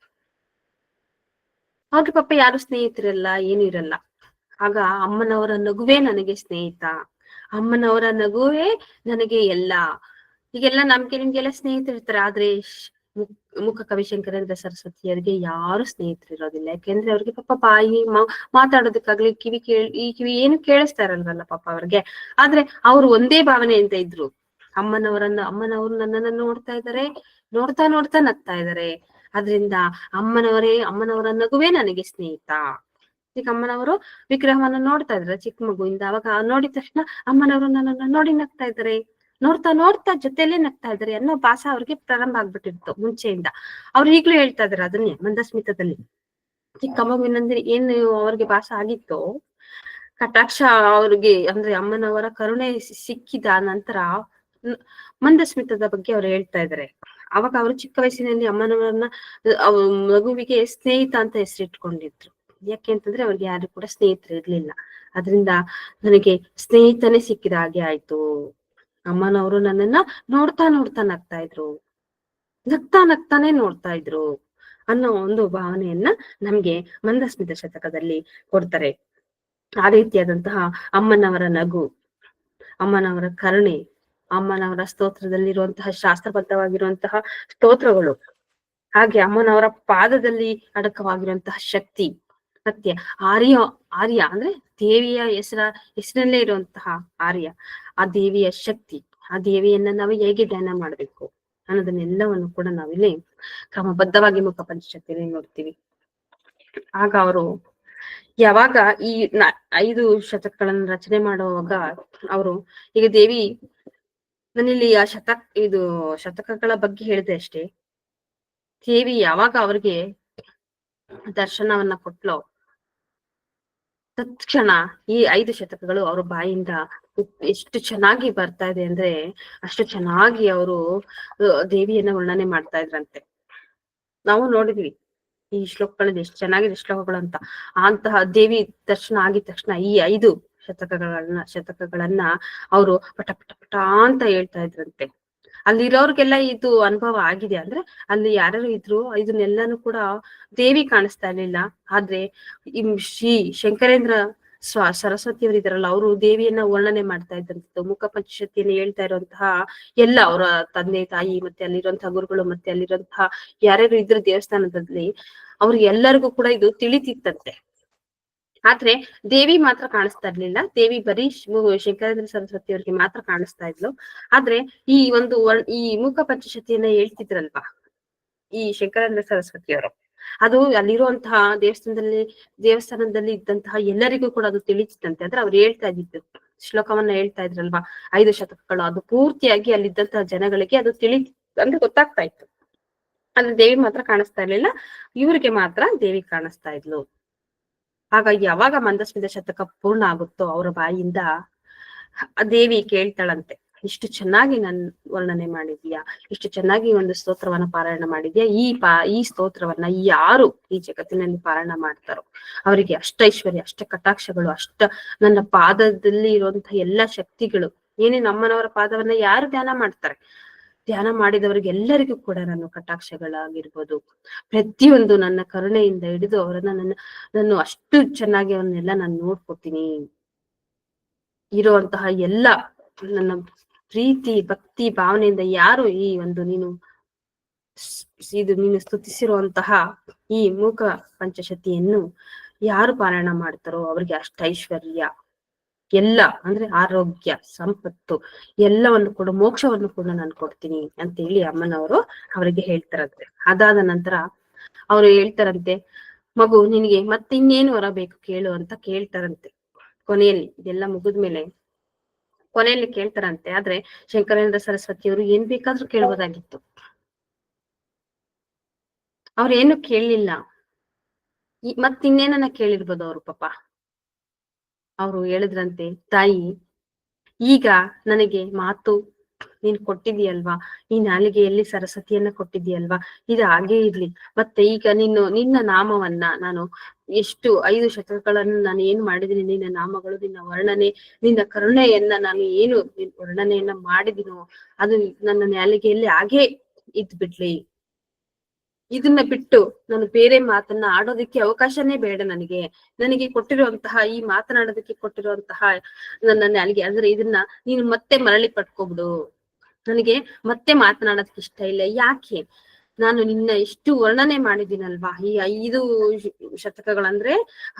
ಅವ್ರಿಗೆ ಪಾಪ ಯಾರು ಸ್ನೇಹಿತರಲ್ಲ, ಏನು ಇರಲ್ಲ. ಆಗ ಅಮ್ಮನವರ ನಗುವೇ ನನಗೆ ಸ್ನೇಹಿತ, ಅಮ್ಮನವರ ನಗುವೇ ನನಗೆ ಎಲ್ಲ. ಈಗೆಲ್ಲ ನಿಮ್ಗೆಲ್ಲ ಸ್ನೇಹಿತರು ಇರ್ತಾರೆ, ಆದ್ರೆ ಮೂಕ ಕವಿ ಶಂಕರೇಂದ್ರ ಸರಸ್ವತಿಯರಿಗೆ ಯಾರು ಸ್ನೇಹಿತರು ಇರೋದಿಲ್ಲ. ಯಾಕೆಂದ್ರೆ ಅವ್ರಿಗೆ ಪಾಪ ಬಾಯಿ ಮಾತಾಡೋದಕ್ಕಾಗ್ಲಿ ಕಿವಿ ಏನು ಕೇಳಿಸ್ತಾ ಇರಲ್ವಲ್ಲ ಪಾಪ ಅವ್ರಿಗೆ. ಆದ್ರೆ ಅವ್ರು ಒಂದೇ ಭಾವನೆಯಿಂದ ಇದ್ರು. ಅಮ್ಮನವರು ನನ್ನನ್ನ ನೋಡ್ತಾ ಇದ್ದಾರೆ, ನೋಡ್ತಾ ನೋಡ್ತಾ ನಗ್ತಾ ಇದ್ದಾರೆ. ಅದ್ರಿಂದ ಅಮ್ಮನವರ ನಗುವೇ ನನಗೆ ಸ್ನೇಹಿತ. ಈಗ ಅಮ್ಮನವರು ವಿಗ್ರಹವನ್ನ ನೋಡ್ತಾ ಇದ್ರೆ ಚಿಕ್ಕ ಮಗುವಿಂದ, ಅವಾಗ ನೋಡಿದ ತಕ್ಷಣ ಅಮ್ಮನವರು ನನ್ನನ್ನ ನೋಡಿ ನಗ್ತಾ ಇದ್ದಾರೆ, ನೋಡ್ತಾ ನೋಡ್ತಾ ಜೊತೆಯಲ್ಲೇ ನಗ್ತಾ ಇದ್ದಾರೆ ಅನ್ನೋ ಭಾಸ ಅವ್ರಿಗೆ ಪ್ರಾರಂಭ ಆಗ್ಬಿಟ್ಟಿರ್ತು ಮುಂಚೆಯಿಂದ. ಅವ್ರು ಈಗ್ಲೂ ಹೇಳ್ತಾ ಇದಾರೆ ಅದನ್ನೇ ಮಂದಸ್ಮಿತದಲ್ಲಿ. ಚಿಕ್ಕ ಮಗುವಿನಂದ್ರೆ ಏನು ಅವ್ರಿಗೆ ಭಾಸ ಆಗಿತ್ತು, ಕಟಾಕ್ಷ ಅವ್ರಿಗೆ ಅಂದ್ರೆ ಅಮ್ಮನವರ ಕರುಣೆ ಸಿಕ್ಕಿದ ನಂತರ ಮಂದಸ್ಮಿತದ ಬಗ್ಗೆ ಅವ್ರು ಹೇಳ್ತಾ ಇದಾರೆ. ಅವಾಗ ಅವರು ಚಿಕ್ಕ ವಯಸ್ಸಿನಲ್ಲಿ ಅಮ್ಮನವರನ್ನ ಮಗುವಿಗೆ ಸ್ನೇಹಿತ ಅಂತ ಹೆಸರಿಟ್ಕೊಂಡಿದ್ರು. ಯಾಕೆ ಅಂತಂದ್ರೆ ಅವ್ರಿಗೆ ಯಾರು ಕೂಡ ಸ್ನೇಹಿತರು ಇರ್ಲಿಲ್ಲ. ಅದರಿಂದ ನನಗೆ ಸ್ನೇಹಿತನೇ ಸಿಕ್ಕಿದ ಹಾಗೆ ಆಯ್ತು, ಅಮ್ಮನವರು ನನ್ನನ್ನ ನೋಡ್ತಾ ನೋಡ್ತಾ ನಗ್ತಾ ಇದ್ರು, ನಗ್ತಾನೆ ನೋಡ್ತಾ ಇದ್ರು ಅನ್ನೋ ಒಂದು ಭಾವನೆಯನ್ನ ನಮ್ಗೆ ಮಂದಸ್ಮಿತ ಶತಕದಲ್ಲಿ ಕೊಡ್ತಾರೆ. ಆ ರೀತಿಯಾದಂತಹ ಅಮ್ಮನವರ ನಗು, ಅಮ್ಮನವರ ಕರುಣೆ, ಅಮ್ಮನವರ ಸ್ತೋತ್ರದಲ್ಲಿರುವಂತಹ ಶಾಸ್ತ್ರಬದ್ಧವಾಗಿರುವಂತಹ ಸ್ತೋತ್ರಗಳು, ಹಾಗೆ ಅಮ್ಮನವರ ಪಾದದಲ್ಲಿ ಅಡಕವಾಗಿರುವಂತಹ ಶಕ್ತಿ, ಮತ್ತೆ ಆರ್ಯ ಅಂದ್ರೆ ದೇವಿಯ ಹೆಸರಲ್ಲೇ ಇರುವಂತಹ ಆರ್ಯ, ಆ ದೇವಿಯ ಶಕ್ತಿ, ಆ ದೇವಿಯನ್ನ ನಾವು ಹೇಗೆ ಧ್ಯಾನ ಮಾಡ್ಬೇಕು ಅನ್ನೋದನ್ನೆಲ್ಲವನ್ನು ಕೂಡ ನಾವಿಲ್ಲಿ ಕ್ರಮಬದ್ಧವಾಗಿ ಮುಖ ಪಂಚಶಕ್ತಿಯಲ್ಲಿ ನೋಡ್ತೀವಿ. ಆಗ ಅವರು ಯಾವಾಗ ಈ 5 ಶತಕಗಳನ್ನ ರಚನೆ ಮಾಡುವಾಗ ಅವರು ಈಗ ದೇವಿ, ನಾನಿಲ್ಲಿ ಆ ಶತಕಗಳ ಬಗ್ಗೆ ಹೇಳಿದೆ ಅಷ್ಟೇ. ದೇವಿ ಯಾವಾಗ ಅವ್ರಿಗೆ ದರ್ಶನವನ್ನ ಕೊಟ್ಲೋ ತತ್ಕ್ಷಣ ಈ 5 ಶತಕಗಳು ಅವ್ರ ಬಾಯಿಂದ ಎಷ್ಟು ಚೆನ್ನಾಗಿ ಬರ್ತಾ ಇದೆ ಅಂದ್ರೆ ಅಷ್ಟು ಚೆನ್ನಾಗಿ ಅವರು ದೇವಿಯನ್ನ ವರ್ಣನೆ ಮಾಡ್ತಾ ಇದ್ರಂತೆ. ನಾವು ನೋಡಿದ್ವಿ ಈ ಶ್ಲೋಕಗಳಲ್ಲಿ ಎಷ್ಟು ಚೆನ್ನಾಗಿದೆ ಶ್ಲೋಕಗಳು ಅಂತ. ಅಂತಹ ದೇವಿ ದರ್ಶನ ಆಗಿದ ತಕ್ಷಣ ಈ 5 ಶತಕಗಳನ್ನ ಅವರು ಪಟ ಪಟ ಪಟ ಅಂತ ಹೇಳ್ತಾ ಇದ್ರಂತೆ. ಅಲ್ಲಿರೋರ್ಗೆಲ್ಲ ಇದು ಅನುಭವ ಆಗಿದೆ. ಅಂದ್ರೆ ಅಲ್ಲಿ ಯಾರ್ಯಾರು ಇದ್ರು ಇದನ್ನೆಲ್ಲಾನು ಕೂಡ ದೇವಿ ಕಾಣಿಸ್ತಾ ಇರ್ಲಿಲ್ಲ, ಆದ್ರೆ ಶ್ರೀ ಶಂಕರೇಂದ್ರ ಸರಸ್ವತಿಯವರು ಇದಾರಲ್ಲ, ಅವರು ದೇವಿಯನ್ನ ವರ್ಣನೆ ಮಾಡ್ತಾ ಇದ್ದಂಥದ್ದು, ಮುಖ ಪಂಚಶಕ್ತಿಯನ್ನು ಹೇಳ್ತಾ ಇರುವಂತಹ ಎಲ್ಲ ಅವರ ತಂದೆ ತಾಯಿ ಮತ್ತೆ ಅಲ್ಲಿರುವಂತಹ ಗುರುಗಳು ಮತ್ತೆ ಅಲ್ಲಿರುವಂತಹ ಯಾರ್ಯಾರು ಇದ್ರ ದೇವಸ್ಥಾನದಲ್ಲಿ ಅವ್ರಿಗೆ ಎಲ್ಲರಿಗೂ ಕೂಡ ಇದು ತಿಳಿತಿತ್ತಂತೆ. ಆದ್ರೆ ದೇವಿ ಮಾತ್ರ ಕಾಣಿಸ್ತಾ ಇರ್ಲಿಲ್ಲ. ದೇವಿ ಬರೀ ಶಂಕರೇಂದ್ರ ಸರಸ್ವತಿ ಅವರಿಗೆ ಮಾತ್ರ ಕಾಣಿಸ್ತಾ ಇದ್ಲು. ಆದ್ರೆ ಈ ಒಂದು ಈ ಮೂಕ ಪಂಚಶತಿಯನ್ನ ಹೇಳ್ತಿದ್ರಲ್ವಾ ಈ ಶಂಕರೇಂದ್ರ ಸರಸ್ವತಿಯವರು, ಅದು ಅಲ್ಲಿರುವಂತಹ ದೇವಸ್ಥಾನದಲ್ಲಿ ಇದ್ದಂತಹ ಎಲ್ಲರಿಗೂ ಕೂಡ ಅದು ತಿಳಿತಿತ್ತಂತೆ. ಅಂದ್ರೆ ಅವ್ರು ಹೇಳ್ತಾ ಇದ್ದಿದ್ದು ಶ್ಲೋಕವನ್ನ ಹೇಳ್ತಾ ಇದ್ರಲ್ವಾ 5 ಶತಕಗಳು, ಅದು ಪೂರ್ತಿಯಾಗಿ ಅಲ್ಲಿದ್ದಂತಹ ಜನಗಳಿಗೆ ಅದು ಅಂದ್ರೆ ಗೊತ್ತಾಗ್ತಾ ಇತ್ತು. ಆದ್ರೆ ದೇವಿ ಮಾತ್ರ ಕಾಣಿಸ್ತಾ ಇರ್ಲಿಲ್ಲ, ಇವ್ರಿಗೆ ಮಾತ್ರ ದೇವಿ ಕಾಣಿಸ್ತಾ ಇದ್ಲು. ಹಾಗಾಗಿ ಯಾವಾಗ ಮಂದಸ್ಮಿತ ಶತಕ ಪೂರ್ಣ ಆಗುತ್ತೋ ಅವರ ಬಾಯಿಯಿಂದ ದೇವಿ ಕೇಳ್ತಾಳಂತೆ, ಇಷ್ಟು ಚೆನ್ನಾಗಿ ನನ್ ವರ್ಣನೆ ಮಾಡಿದ್ಯಾ, ಇಷ್ಟು ಚೆನ್ನಾಗಿ ಒಂದು ಸ್ತೋತ್ರವನ್ನ ಪಾರಾಯಣ ಮಾಡಿದ್ಯಾ, ಈ ಸ್ತೋತ್ರವನ್ನ ಯಾರು ಈ ಜಗತ್ತಿನಲ್ಲಿ ಪಾರಾಯಣ ಮಾಡ್ತಾರೋ ಅವರಿಗೆ ಅಷ್ಟೈಶ್ವರ್ಯ, ಅಷ್ಟ ಕಟಾಕ್ಷಗಳು, ನನ್ನ ಪಾದದಲ್ಲಿ ಇರುವಂತಹ ಎಲ್ಲಾ ಶಕ್ತಿಗಳು, ಏನೇ ನಮ್ಮನವರ ಪಾದವನ್ನ ಯಾರು ಧ್ಯಾನ ಮಾಡ್ತಾರೆ, ಧ್ಯಾನ ಮಾಡಿದವರಿಗೆ ಎಲ್ಲರಿಗೂ ಕೂಡ ನಾನು ಕಟಾಕ್ಷಗಳಾಗಿರ್ಬೋದು, ಪ್ರತಿಯೊಂದು ನನ್ನ ಕರುಣೆಯಿಂದ ಹಿಡಿದು ಅವರನ್ನ ನಾನು ಅಷ್ಟು ಚೆನ್ನಾಗಿ ಅವನ್ನೆಲ್ಲ ನಾನು ನೋಡ್ಕೊತೀನಿ. ಇರುವಂತಹ ಎಲ್ಲ ನನ್ನ ಪ್ರೀತಿ ಭಕ್ತಿ ಭಾವನೆಯಿಂದ ಯಾರು ಈ ಒಂದು ನೀನು ಸ್ತುತಿಸಿರುವಂತಹ ಈ ಮೂಕ ಪಂಚಶತಿಯನ್ನು ಯಾರು ಪಾರಾಯಣ ಮಾಡ್ತಾರೋ ಅವ್ರಿಗೆ ಅಷ್ಟೈಶ್ವರ್ಯ, ಎಲ್ಲ ಅಂದ್ರೆ ಆರೋಗ್ಯ, ಸಂಪತ್ತು ಎಲ್ಲವನ್ನು ಕೂಡ, ಮೋಕ್ಷವನ್ನು ಕೂಡ ನಾನು ಕೊಡ್ತೀನಿ ಅಂತ ಹೇಳಿ ಅಮ್ಮನವರು ಅವರಿಗೆ ಹೇಳ್ತಾರಂತೆ. ಅದಾದ ನಂತರ ಅವರು ಹೇಳ್ತಾರಂತೆ, ಮಗು ನಿನಗೆ ಮತ್ತೆ ಇನ್ನೇನು ವರ ಬೇಕು ಕೇಳು ಅಂತ ಕೇಳ್ತಾರಂತೆ. ಕೊನೆಯಲ್ಲಿ ಇದೆಲ್ಲ ಮುಗಿದ್ಮೇಲೆ ಕೊನೆಯಲ್ಲಿ ಕೇಳ್ತಾರಂತೆ. ಆದ್ರೆ ಶಂಕರೇಂದ್ರ ಸರಸ್ವತಿಯವರು ಏನ್ ಬೇಕಾದ್ರೂ ಕೇಳ್ಬೋದಾಗಿತ್ತು, ಅವ್ರೇನು ಕೇಳಲಿಲ್ಲ. ಮತ್ತಿನ್ನೇನನ್ನ ಕೇಳಿರ್ಬೋದು ಅವ್ರು ಪಾಪ. ಅವ್ರು ಹೇಳಿದ್ರಂತೆ, ತಾಯಿ ಈಗ ನನಗೆ ಮಾತು ನೀನ್ ಕೊಟ್ಟಿದೀಯಲ್ವಾ, ಈ ನಾಲಿಗೆಯಲ್ಲಿ ಸರಸ್ವತಿಯನ್ನ ಕೊಟ್ಟಿದೀಯಲ್ವಾ, ಇದು ಹಾಗೇ ಇರ್ಲಿ. ಮತ್ತೆ ಈಗ ನಿನ್ನ ನಾಮವನ್ನ ನಾನು ಎಷ್ಟು 5 ಶತಕಗಳನ್ನು ನಾನು ಏನ್ ಮಾಡಿದೀನಿ, ನಿನ್ನ ನಾಮಗಳು, ನಿನ್ನ ವರ್ಣನೆ, ನಿನ್ನ ಕರುಣೆಯನ್ನ ನಾನು ಏನು ವರ್ಣನೆಯನ್ನ ಮಾಡಿದಿನೋ ಅದು ನನ್ನ ನಾಲಿಗೆಯಲ್ಲಿ ಹಾಗೇ ಇದ್ ಬಿಡ್ಲಿ. ಇದನ್ನ ಬಿಟ್ಟು ನಾನು ಬೇರೆ ಮಾತನ್ನ ಆಡೋದಕ್ಕೆ ಅವಕಾಶನೇ ಬೇಡ. ನನಗೆ ಕೊಟ್ಟಿರುವಂತಹ ಈ ಮಾತನಾಡೋದಕ್ಕೆ ಕೊಟ್ಟಿರುವಂತಹ ನನ್ನ ನಾಲಿಗೆ ಅಂದ್ರೆ ಇದನ್ನ ನೀನು ಮತ್ತೆ ಮರಳಿ ಪಡ್ಕೊಬಿಡು. ನನಗೆ ಮತ್ತೆ ಮಾತನಾಡೋದಕ್ಕೆ ಇಷ್ಟ ಇಲ್ಲ. ಯಾಕೆ? ನಾನು ನಿನ್ನ ಎಷ್ಟು ವರ್ಣನೆ ಮಾಡಿದ್ದೀನಲ್ವಾ, ಈ 5 ಶತಕಗಳಂದ್ರೆ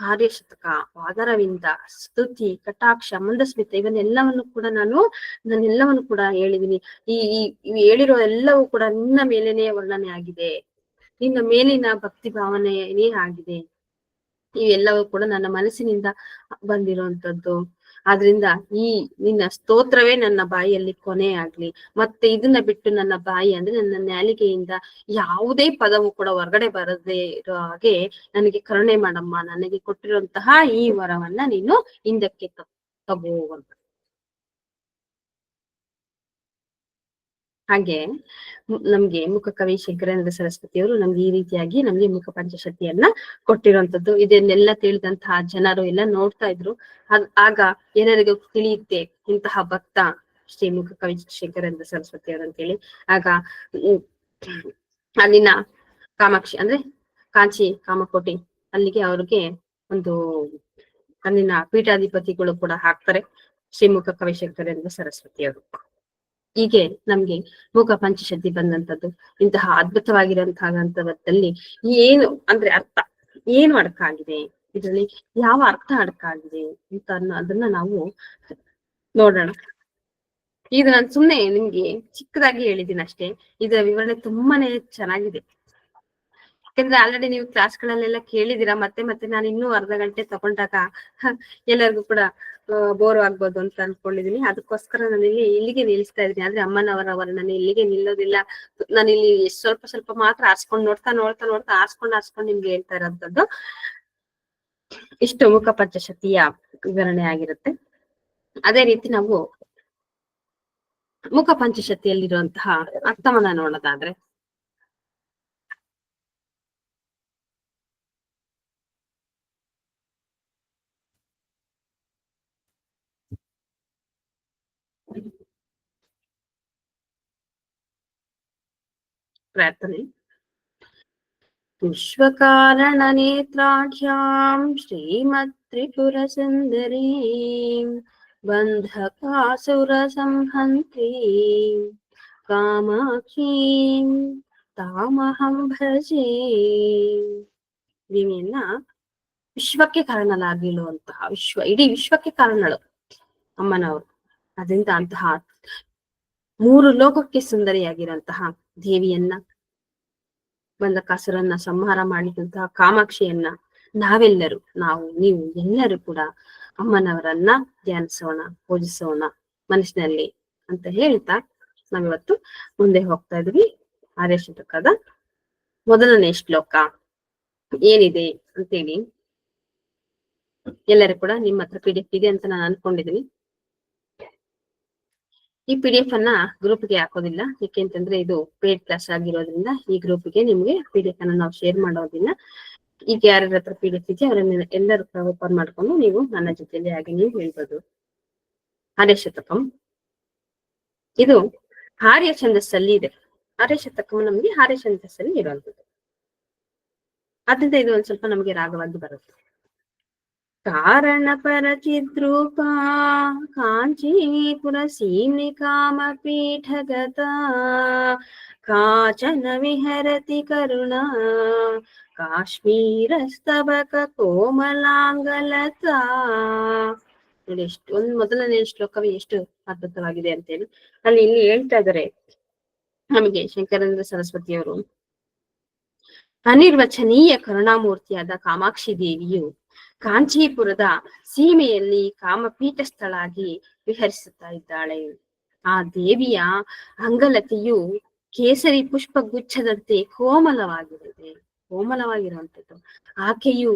ಆರ್ಯ ಶತಕ, ಪಾದರವಿಂದ, ಸ್ತುತಿ, ಕಟಾಕ್ಷ, ಮಂದಸ್ಮಿತ ಇವನ್ನೆಲ್ಲವನ್ನು ಕೂಡ ನಾನೆಲ್ಲವನ್ನು ಕೂಡ ಹೇಳಿದೀನಿ. ಈ ಹೇಳಿರೋ ಎಲ್ಲವೂ ಕೂಡ ನಿನ್ನ ಮೇಲೇನೆ ವರ್ಣನೆ ಆಗಿದೆ, ನಿನ್ನ ಮೇಲಿನ ಭಕ್ತಿ ಭಾವನೆಯೇ ಆಗಿದೆ. ಇವೆಲ್ಲವೂ ಕೂಡ ನನ್ನ ಮನಸ್ಸಿನಿಂದ ಬಂದಿರುವಂತದ್ದು. ಆದ್ರಿಂದ ಈ ನಿನ್ನ ಸ್ತೋತ್ರವೇ ನನ್ನ ಬಾಯಿಯಲ್ಲಿ ಕೊನೆ ಆಗ್ಲಿ. ಮತ್ತೆ ಇದನ್ನ ಬಿಟ್ಟು ನನ್ನ ಬಾಯಿ ಅಂದ್ರೆ ನನ್ನ ನಾಲಿಗೆಯಿಂದ ಯಾವುದೇ ಪದವು ಕೂಡ ಹೊರಗಡೆ ಬರದೇ ಇರೋ ಹಾಗೆ ನನಗೆ ಕರುಣೆ ಮಾಡಮ್ಮ. ನನಗೆ ಕೊಟ್ಟಿರುವಂತಹ ಈ ವರವನ್ನ ನೀನು ಹಿಂದಕ್ಕೆ ತಗೋ ಅಂತ. ಹಾಗೆ ನಮ್ಗೆ ಮುಖ ಕವಿ ಶಂಕರೇಂದ್ರ ಸರಸ್ವತಿಯವರು ನಮ್ಗೆ ಈ ರೀತಿಯಾಗಿ ನಮ್ಗೆ ಮುಖ ಪಂಚಶತಿಯನ್ನ ಕೊಟ್ಟಿರುವಂತದ್ದು. ಇದನ್ನೆಲ್ಲ ತಿಳಿದಂತಹ ಜನರು ಎಲ್ಲ ನೋಡ್ತಾ ಇದ್ರು. ಆಗ ಎಲ್ಲರಿಗೂ ತಿಳಿಯುತ್ತೆ ಇಂತಹ ಭಕ್ತ ಶ್ರೀ ಮುಖ ಕವಿ ಶಂಕರೇಂದ್ರ ಸರಸ್ವತಿಯವರು ಅಂತೇಳಿ. ಆಗ ಅಲ್ಲಿನ ಕಾಮಾಕ್ಷಿ ಅಂದ್ರೆ ಕಾಂಚಿ ಕಾಮಕೋಟಿ ಅಲ್ಲಿಗೆ ಅವ್ರಿಗೆ ಒಂದು ಅಲ್ಲಿನ ಪೀಠಾಧಿಪತಿಗಳು ಕೂಡ ಹಾಕ್ತಾರೆ ಶ್ರೀಮುಖ ಕವಿ ಶಂಕರೇಂದ್ರ ಸರಸ್ವತಿಯವರು. ಹೀಗೆ ನಮ್ಗೆ ಮೂಕ ಪಂಚಶತಿ ಬಂದಂತದ್ದು. ಇಂತಹ ಅದ್ಭುತವಾಗಿರುವಂತಹದಲ್ಲಿ ಏನು ಅಂದ್ರೆ ಅರ್ಥ ಏನು ಅಡಕಾಗಿದೆ, ಇದರಲ್ಲಿ ಯಾವ ಅರ್ಥ ಅಡಕಾಗಿದೆ ಅಂತ ಅದನ್ನ ನಾವು ನೋಡೋಣ. ಇದು ನಾನು ಸುಮ್ನೆ ನಿಮ್ಗೆ ಚಿಕ್ಕದಾಗಿ ಹೇಳಿದ್ದೀನಿ ಅಷ್ಟೇ. ಇದರ ವಿವರಣೆ ತುಂಬಾನೇ ಚೆನ್ನಾಗಿದೆ. ಯಾಕಂದ್ರೆ ಆಲ್ರೆಡಿ ನೀವು ಕ್ಲಾಸ್ಗಳಲ್ಲೆಲ್ಲ ಕೇಳಿದೀರಾ. ಮತ್ತೆ ನಾನು ಇನ್ನೂ ಅರ್ಧ ಗಂಟೆ ತಗೊಂಡಾಗ ಎಲ್ಲರಿಗೂ ಕೂಡ ಬೋರ್ ಆಗ್ಬೋದು ಅಂತ ಅನ್ಕೊಂಡಿದೀನಿ. ಅದಕ್ಕೋಸ್ಕರ ನಾನು ಇಲ್ಲಿಗೆ ನಿಲ್ಲಿಸ್ತಾ ಇದ್ದೀನಿ. ಆದ್ರೆ ಅಮ್ಮನವರ ವರ್ಣನೆ ಇಲ್ಲಿಗೆ ನಿಲ್ಲೋದಿಲ್ಲ. ನಾನು ಇಲ್ಲಿ ಸ್ವಲ್ಪ ಮಾತ್ರ ಆರ್ಸ್ಕೊಂಡು ನೋಡ್ತಾ ಆರ್ಸ್ಕೊಂಡು ನಿಮ್ಗೆ ಹೇಳ್ತಾ ಇರೋಂಥದ್ದು ಇಷ್ಟು ಮುಖ ಪಂಚಶತಿಯ ವಿವರಣೆ ಆಗಿರುತ್ತೆ. ಅದೇ ರೀತಿ ನಾವು ಮುಖ ಪಂಚಶತಿಯಲ್ಲಿರುವಂತಹ ಅರ್ಥವನ್ನ ನೋಡೋದಾದ್ರೆ, ಪ್ರಾರ್ಥನೆ. ವಿಶ್ವಕಾರಣ ನೇತ್ರಾಢ್ಯಾಂ ಶ್ರೀಮದ್ ತ್ರಿಪುರ ಸುಂದರಿ ಬಂಧಕಾಸುರ ಸಂಹಂತ್ರಿ ಕಾಮಾಕ್ಷಿ ತಾಮಹಂ ಭಜೆ. ದೇವಿಯನ್ನ ವಿಶ್ವಕ್ಕೆ ಕಾರಣಲಾಗಿರುವಂತಹ ಇಡೀ ವಿಶ್ವಕ್ಕೆ ಕಾರಣಳು ಅಮ್ಮನವರು. ಅದರಿಂದ ಅಂತಹ 3 ಲೋಕಕ್ಕೆ ಸುಂದರಿಯಾಗಿರುವಂತಹ ದೇವಿಯನ್ನ, ಬಂಧಕಾಸುರನ್ನ ಸಂಹಾರ ಮಾಡಿದಂತಹ ಕಾಮಾಕ್ಷಿಯನ್ನ ನಾವೆಲ್ಲರೂ, ನೀವು ಎಲ್ಲರೂ ಕೂಡ ಅಮ್ಮನವರನ್ನ ಧ್ಯಾನಿಸೋಣ, ಪೂಜಿಸೋಣ ಮನಸ್ಸಿನಲ್ಲಿ ಅಂತ ಹೇಳ್ತಾ ನಾವಿವತ್ತು ಮುಂದೆ ಹೋಗ್ತಾ ಇದ್ವಿ. ಆರ್ಯ ಶತಕದ ಮೊದಲನೇ ಶ್ಲೋಕ ಏನಿದೆ ಅಂತೇಳಿ ಎಲ್ಲರೂ ಕೂಡ ನಿಮ್ಮ ಹತ್ರ PDF ಇದೆ ಅಂತ ನಾನು ಅನ್ಕೊಂಡಿದೀನಿ. ಈ PDF ಅನ್ನ ಗ್ರೂಪ್ಗೆ ಹಾಕೋದಿಲ್ಲ, ಯಾಕೆಂತಂದ್ರೆ ಇದು ಪೇಡ್ ಕ್ಲಾಸ್ ಆಗಿರೋದ್ರಿಂದ ಈ ಗ್ರೂಪ್ಗೆ ನಿಮ್ಗೆ PDF ಅನ್ನ ನಾವು ಶೇರ್ ಮಾಡೋದಿಲ್ಲ. ಈಗ ಯಾರ ಹತ್ರ PDF ಇದೆ ಅವರನ್ನ ಎಲ್ಲರೂ ಓಪನ್ ಮಾಡ್ಕೊಂಡು ನೀವು ನನ್ನ ಜೊತೆಲಿ ಹಾಗೆ ನೀವು ಹೇಳ್ಬೋದು. ಆರ್ಯ ಶತಕಂ ಇದು ಆರ್ಯ ಛಂದಸ್ಸಲ್ಲಿ ಇದೆ. ಆರ್ಯ ಶತಕಂ ನಮ್ಗೆ ಆರ್ಯ ಛಂದಸ್ಸಲ್ಲಿ ಇರುವಂತದ್ದು. ಅದರಿಂದ ಇದು ಒಂದ್ ಸ್ವಲ್ಪ ನಮ್ಗೆ ರಾಗವಾಗಿ ಬರುತ್ತೆ. ಕಾರಣ ಪರಚಿದ್ರೂಪ ಕಾಂಚೀಪುರ ಸೀಮೆ ಕಾಮ ಪೀಠಗತ ಕಾಚನ ವಿಹರತಿ ಕರುಣಾ ಕಾಶ್ಮೀರಸ್ತಬಕ ಕೋಮಲಾಂಗಲತಾ. ನೋಡಿ, ಎಷ್ಟು ಮೊದಲನೇ ಶ್ಲೋಕವೇ ಎಷ್ಟು ಅದ್ಭುತವಾಗಿದೆ ಅಂತೇಳಿ ಇಲ್ಲಿ ಹೇಳ್ತಾ ಇದ್ದಾರೆ ನಮಗೆ ಶಂಕರೇಂದ್ರ ಸರಸ್ವತಿಯವರು. ಅನಿರ್ವಚನೀಯ ಕರುಣಾಮೂರ್ತಿಯಾದ ಕಾಮಾಕ್ಷಿ ದೇವಿಯು ಕಾಂಚೀಪುರದ ಸೀಮೆಯಲ್ಲಿ ಕಾಮಪೀಠಸ್ಥಳಾಗಿ ವಿಹರಿಸುತ್ತಾ ಇದ್ದಾಳೆ. ಆ ದೇವಿಯ ಅಂಗಲತೆಯು ಕೇಸರಿ ಪುಷ್ಪ ಗುಚ್ಛದಂತೆ ಕೋಮಲವಾಗಿರುವಂಥದ್ದು. ಆಕೆಯು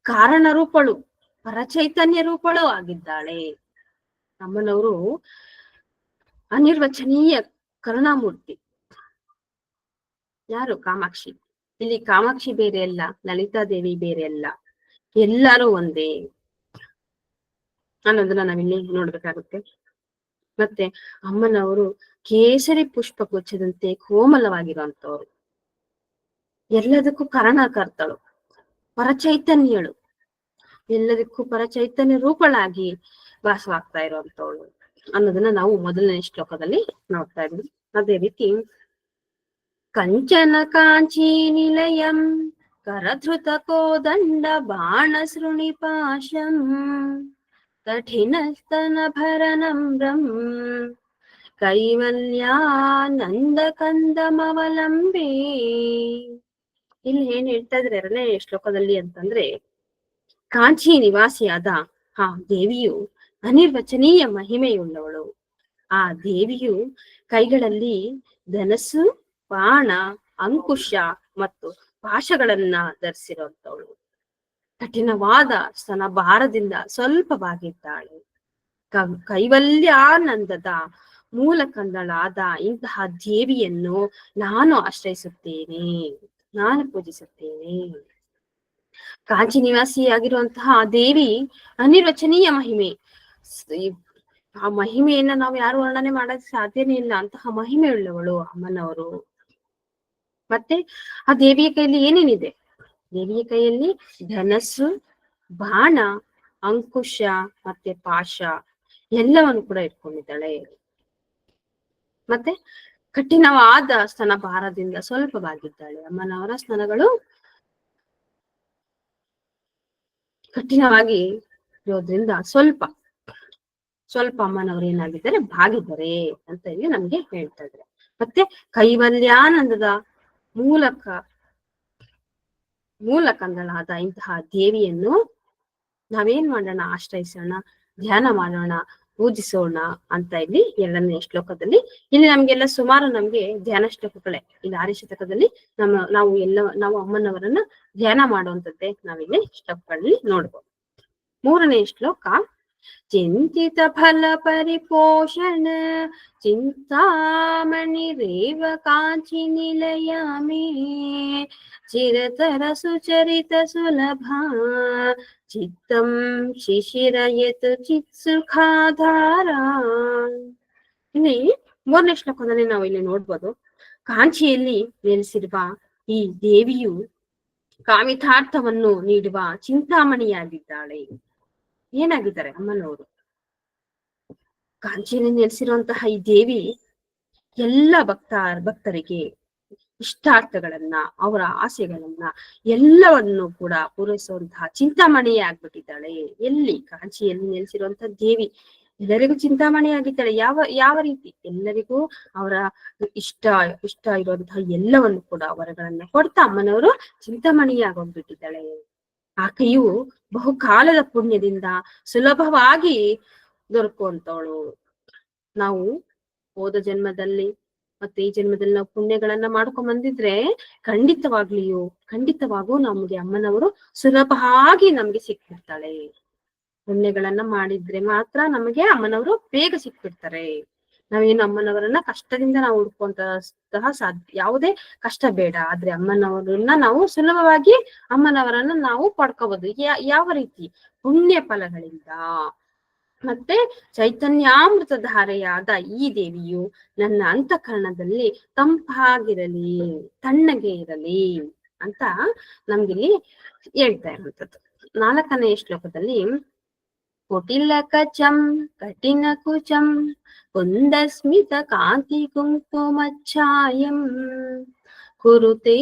ಕಾರಣ ರೂಪಳು, ಪರಚೈತನ್ಯ ರೂಪಳು ಆಗಿದ್ದಾಳೆ. ಅಮ್ಮನವರು ಅನಿರ್ವಚನೀಯ ಕರುಣಾಮೂರ್ತಿ. ಯಾರು? ಕಾಮಾಕ್ಷಿ. ಇಲ್ಲಿ ಕಾಮಾಕ್ಷಿ ಬೇರೆ ಅಲ್ಲ, ಲಲಿತಾದೇವಿ ಬೇರೆ ಅಲ್ಲ, ಎಲ್ಲರೂ ಒಂದೇ ಅನ್ನೋದನ್ನ ನಾವಿಲ್ಲಿ ನೋಡ್ಬೇಕಾಗುತ್ತೆ. ಮತ್ತೆ ಅಮ್ಮನವರು ಕೇಸರಿ ಪುಷ್ಪ ಗುಚ್ಛದಂತೆ ಕೋಮಲವಾಗಿರುವಂತವ್ರು, ಎಲ್ಲದಕ್ಕೂ ಕಾರಣಕರ್ತಳು, ಪರಚೈತನ್ಯಳು, ಎಲ್ಲದಕ್ಕೂ ಪರಚೈತನ್ಯ ರೂಪಳಾಗಿ ವಾಸವಾಗ್ತಾ ಇರುವಂತವಳು ಅನ್ನೋದನ್ನ ನಾವು ಮೊದಲನೇ ಶ್ಲೋಕದಲ್ಲಿ ನೋಡ್ತಾ ಇದ್ವಿ. ಅದೇ ರೀತಿ ಕಂಚನ ಕಾಂಚಿ ನಿಲಯಂ ಕರಧೃತ ಕೋದಂಡ ಬಾಣ ಸೃಣಿ ಪಾಶಂ ಕಠಿಣ ಸ್ತನ ಭರನಮ್ರಂ ಕೈವಲ್ಯಾನಂದ ಕಂದಮವಲಂಬೆ. ಇಲ್ಲಿ ಏನ್ ಹೇಳ್ತಾ ಇದ್ರೆ 2ನೇ ಶ್ಲೋಕದಲ್ಲಿ ಅಂತಂದ್ರೆ, ಕಾಂಚಿ ನಿವಾಸಿಯಾದ ಆ ದೇವಿಯು ಅನಿರ್ವಚನೀಯ ಮಹಿಮೆಯುಳ್ಳವಳು. ಆ ದೇವಿಯು ಕೈಗಳಲ್ಲಿ ಧನಸ್ಸು, ಬಾಣ, ಅಂಕುಶ ಮತ್ತು ಪಾಶಗಳನ್ನ ಧರಿಸಿರುವಂತವಳು. ಕಠಿಣವಾದ ಸ್ತನ ಭಾರದಿಂದ ಸ್ವಲ್ಪವಾಗಿದ್ದಾಳೆ. ಕೈವಲ್ಯಾನಂದದ ಮೂಲ ಕಂದಳಾದ ಇಂತಹ ದೇವಿಯನ್ನು ನಾನು ಆಶ್ರಯಿಸುತ್ತೇನೆ, ನಾನು ಪೂಜಿಸುತ್ತೇನೆ. ಕಾಂಚಿ ನಿವಾಸಿಯಾಗಿರುವಂತಹ ದೇವಿ ಅನಿರ್ವಚನೀಯ ಮಹಿಮೆ. ಆ ಮಹಿಮೆಯನ್ನ ನಾವು ಯಾರು ವರ್ಣನೆ ಮಾಡಕ್ ಸಾಧ್ಯನೇ ಇಲ್ಲ, ಅಂತಹ ಮಹಿಮೆ ಉಳ್ಳವಳು ಅಮ್ಮನವರು. ಮತ್ತೆ ಆ ದೇವಿಯ ಕೈಯಲ್ಲಿ ಏನೇನಿದೆ? ದೇವಿಯ ಕೈಯಲ್ಲಿ ಧನಸ್ಸು, ಬಾಣ, ಅಂಕುಶ ಮತ್ತೆ ಪಾಶ ಎಲ್ಲವನ್ನು ಕೂಡ ಇಟ್ಕೊಂಡಿದ್ದಾಳೆ. ಮತ್ತೆ ಕಠಿಣವಾದ ಸ್ತನ ಭಾರದಿಂದ ಸ್ವಲ್ಪವಾಗಿದ್ದಾಳೆ. ಅಮ್ಮನವರ ಸ್ತನಗಳು ಕಠಿಣವಾಗಿ ಇರೋದ್ರಿಂದ ಸ್ವಲ್ಪ ಅಮ್ಮನವರು ಏನಾಗಿದ್ದಾರೆ, ಬಾಗಿದ್ದಾರೆ ಅಂತ ಇಲ್ಲಿ ನಮ್ಗೆ ಹೇಳ್ತಾ ಇದ್ದಾರೆ. ಮತ್ತೆ ಕೈವಲ್ಯಾನಂದದ ಮೂಲ ಕಂದಳಾದ ಇಂತಹ ದೇವಿಯನ್ನು ನಾವೇನ್ ಮಾಡೋಣ? ಆಶ್ರಯಿಸೋಣ, ಧ್ಯಾನ ಮಾಡೋಣ, ಪೂಜಿಸೋಣ ಅಂತ ಇಲ್ಲಿ 2ನೇ ಶ್ಲೋಕದಲ್ಲಿ ಇಲ್ಲಿ ನಮ್ಗೆಲ್ಲ ಸುಮಾರು ನಮ್ಗೆ ಧ್ಯಾನ ಶ್ಲೋಕಗಳೇ. ಇಲ್ಲಿ ಆರ್ಯ ಶತಕದಲ್ಲಿ ನಾವು ಅಮ್ಮನವರನ್ನ ಧ್ಯಾನ ಮಾಡುವಂತದ್ದೇ ನಾವಿಲ್ಲಿ ಶ್ಲೋಕಗಳಲ್ಲಿ ನೋಡ್ಬೋದು. 3ನೇ ಶ್ಲೋಕ, ಚಿಂತಿತ ಫಲ ಪರಿಪೋಷಣ ಚಿಂತಾಮಣಿ ರೇವ ಕಾಂಚಿ ನಿಲಯ ಮೇ ಚಿರತರ ಸುಚರಿತ ಸುಲಭ ಚಿತ್ತಂ ಶಿಶಿರಯತ್ ಚಿತ್ ಸುಖಾಧಾರ. ಇಲ್ಲಿ 3ನೇ ಶ್ಲೋಕದಲ್ಲಿ ನಾವು ಇಲ್ಲಿ ನೋಡ್ಬೋದು, ಕಾಂಚಿಯಲ್ಲಿ ನೆಲೆಸಿರುವ ಈ ದೇವಿಯು ಕಾಮಿತಾರ್ಥವನ್ನು ನೀಡುವ ಚಿಂತಾಮಣಿಯಾಗಿದ್ದಾಳೆ. ಏನಾಗಿದ್ದಾರೆ ಅಮ್ಮನವರು? ಕಾಂಚಿಯಲ್ಲಿ ನೆಲೆಸಿರುವಂತಹ ಈ ದೇವಿ ಎಲ್ಲ ಭಕ್ತರಿಗೆ ಇಷ್ಟಾರ್ಥಗಳನ್ನ, ಅವರ ಆಸೆಗಳನ್ನ ಎಲ್ಲವನ್ನು ಕೂಡ ಪೂರೈಸುವಂತಹ ಚಿಂತಾಮಣಿಯೇ ಆಗ್ಬಿಟ್ಟಿದ್ದಾಳೆ. ಎಲ್ಲಿ? ಕಾಂಚಿಯಲ್ಲಿ ನೆಲೆಸಿರುವಂತಹ ದೇವಿ ಎಲ್ಲರಿಗೂ ಚಿಂತಾಮಣಿ ಆಗಿದ್ದಾಳೆ. ಯಾವ ರೀತಿ? ಎಲ್ಲರಿಗೂ ಅವರ ಇಷ್ಟ ಇರುವಂತಹ ಎಲ್ಲವನ್ನು ಕೂಡ ವರಗಳನ್ನ ಕೊಡ್ತಾ ಅಮ್ಮನವರು ಚಿಂತಾಮಣಿಯಾಗೋಗ್ಬಿಟ್ಟಿದ್ದಾಳೆ. ಆಕೆಯು ಬಹುಕಾಲದ ಪುಣ್ಯದಿಂದ ಸುಲಭವಾಗಿ ದೊರಕುವಂತವಳು. ನಾವು ಹೋದ ಜನ್ಮದಲ್ಲಿ ಮತ್ತೆ ಈ ಜನ್ಮದಲ್ಲಿ ನಾವು ಪುಣ್ಯಗಳನ್ನ ಮಾಡ್ಕೊಂಡ್ ಬಂದಿದ್ರೆ ಖಂಡಿತವಾಗೂ ನಮ್ಗೆ ಅಮ್ಮನವರು ಸುಲಭವಾಗಿ ನಮ್ಗೆ ಸಿಕ್ಬಿಡ್ತಾಳೆ. ಪುಣ್ಯಗಳನ್ನ ಮಾಡಿದ್ರೆ ಮಾತ್ರ ನಮಗೆ ಅಮ್ಮನವರು ಬೇಗ ಸಿಕ್ಬಿಡ್ತಾರೆ. ನಾವೇನು ಅಮ್ಮನವರನ್ನ ಕಷ್ಟದಿಂದ ನಾವು ಹುಡ್ಕೊಂತಹ ಯಾವುದೇ ಕಷ್ಟ ಬೇಡ. ಆದ್ರೆ ಅಮ್ಮನವರನ್ನ ನಾವು ಸುಲಭವಾಗಿ ಅಮ್ಮನವರನ್ನ ನಾವು ಪಡ್ಕೋಬಹುದು. ಯಾವ ರೀತಿ? ಪುಣ್ಯ ಫಲಗಳಿಂದ. ಮತ್ತೆ ಚೈತನ್ಯಾಮೃತ ಧಾರೆಯಾದ ಈ ದೇವಿಯು ನನ್ನ ಅಂತಃಕರಣದಲ್ಲಿ ತಂಪಾಗಿರಲಿ, ತಣ್ಣಗೆ ಇರಲಿ ಅಂತ ನಮ್ಗಿಲ್ಲಿ ಹೇಳ್ತಾ ಇರುವಂತದ್ದು. 4ನೇ ಶ್ಲೋಕದಲ್ಲಿ ಕುಟಿಲ ಕಚಂ ಕಠಿಣ ಕುಚಂ ಕುಂದಸ್ಮಿತ ಕಾಂತಿ ಕುಂಕುಮಚ್ಛಾಯಂ ಕುರುತೆ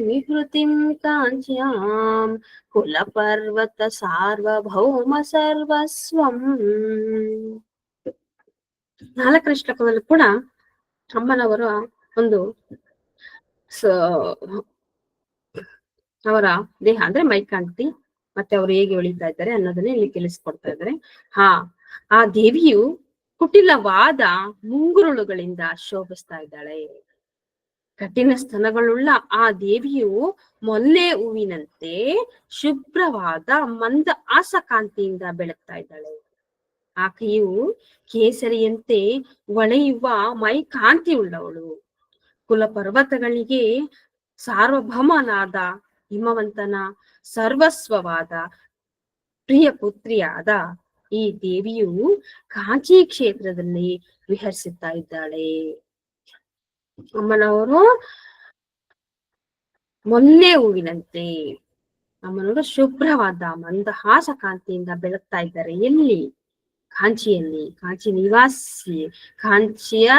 ವಿಹೃತಿಂ ಕಾಂಚ್ಯಾಂ ಕುಲ ಪರ್ವತ ಸಾರ್ವಭೌಮ ಸರ್ವಸ್ವಂ. 4ನೇ ಶ್ಲೋಕದಲ್ಲೂ ಕೂಡ ಅಮ್ಮನವರ ಒಂದು ಅವರ ದೇಹ ಅಂದ್ರೆ ಮೈಕಾಂತಿ ಮತ್ತೆ ಅವರು ಹೇಗೆ ಉಳಿತಾ ಇದ್ದಾರೆ ಅನ್ನೋದನ್ನ ಇಲ್ಲಿ ತಿಳಿಸ್ಕೊಡ್ತಾ ಇದ್ದಾರೆ. ಆ ದೇವಿಯು ಕುಟಿಲವಾದ ಮುಂಗುರುಳುಗಳಿಂದ ಶೋಭಿಸ್ತಾ ಇದ್ದಾಳೆ. ಕಠಿಣ ಸ್ತನಗಳುಳ್ಳ ಆ ದೇವಿಯು ಮೊಲ್ಲೆ ಹೂವಿನಂತೆ ಶುಭ್ರವಾದ ಮಂದ ಆಸಕಾಂತಿಯಿಂದ ಬೆಳಗ್ತಾ ಇದ್ದಾಳೆ. ಆಕೆಯು ಕೇಸರಿಯಂತೆ ಹೊಳೆಯುವ ಮೈ ಕಾಂತಿ ಉಳ್ಳವಳು. ಕುಲ ಪರ್ವತಗಳಿಗೆ ಸಾರ್ವಭೌಮನಾದ ಹಿಮವಂತನ ಸರ್ವಸ್ವವಾದ ಪ್ರಿಯ ಪುತ್ರಿಯಾದ ಈ ದೇವಿಯು ಕಾಂಚಿ ಕ್ಷೇತ್ರದಲ್ಲಿ ವಿಹರಿಸುತ್ತಾ ಇದ್ದಾಳೆ. ಅಮ್ಮನವರು ಮೊನ್ನೆ ಹೂವಿನಂತೆ ಅಮ್ಮನವರು ಶುಭ್ರವಾದ ಮಂದಹಾಸ ಕಾಂತಿಯಿಂದ ಬೆಳಗ್ತಾ ಇದ್ದಾರೆ. ಎಲ್ಲಿ? ಕಾಂಚಿಯಲ್ಲಿ. ಕಾಂಚಿ ನಿವಾಸಿ, ಕಾಂಚಿಯ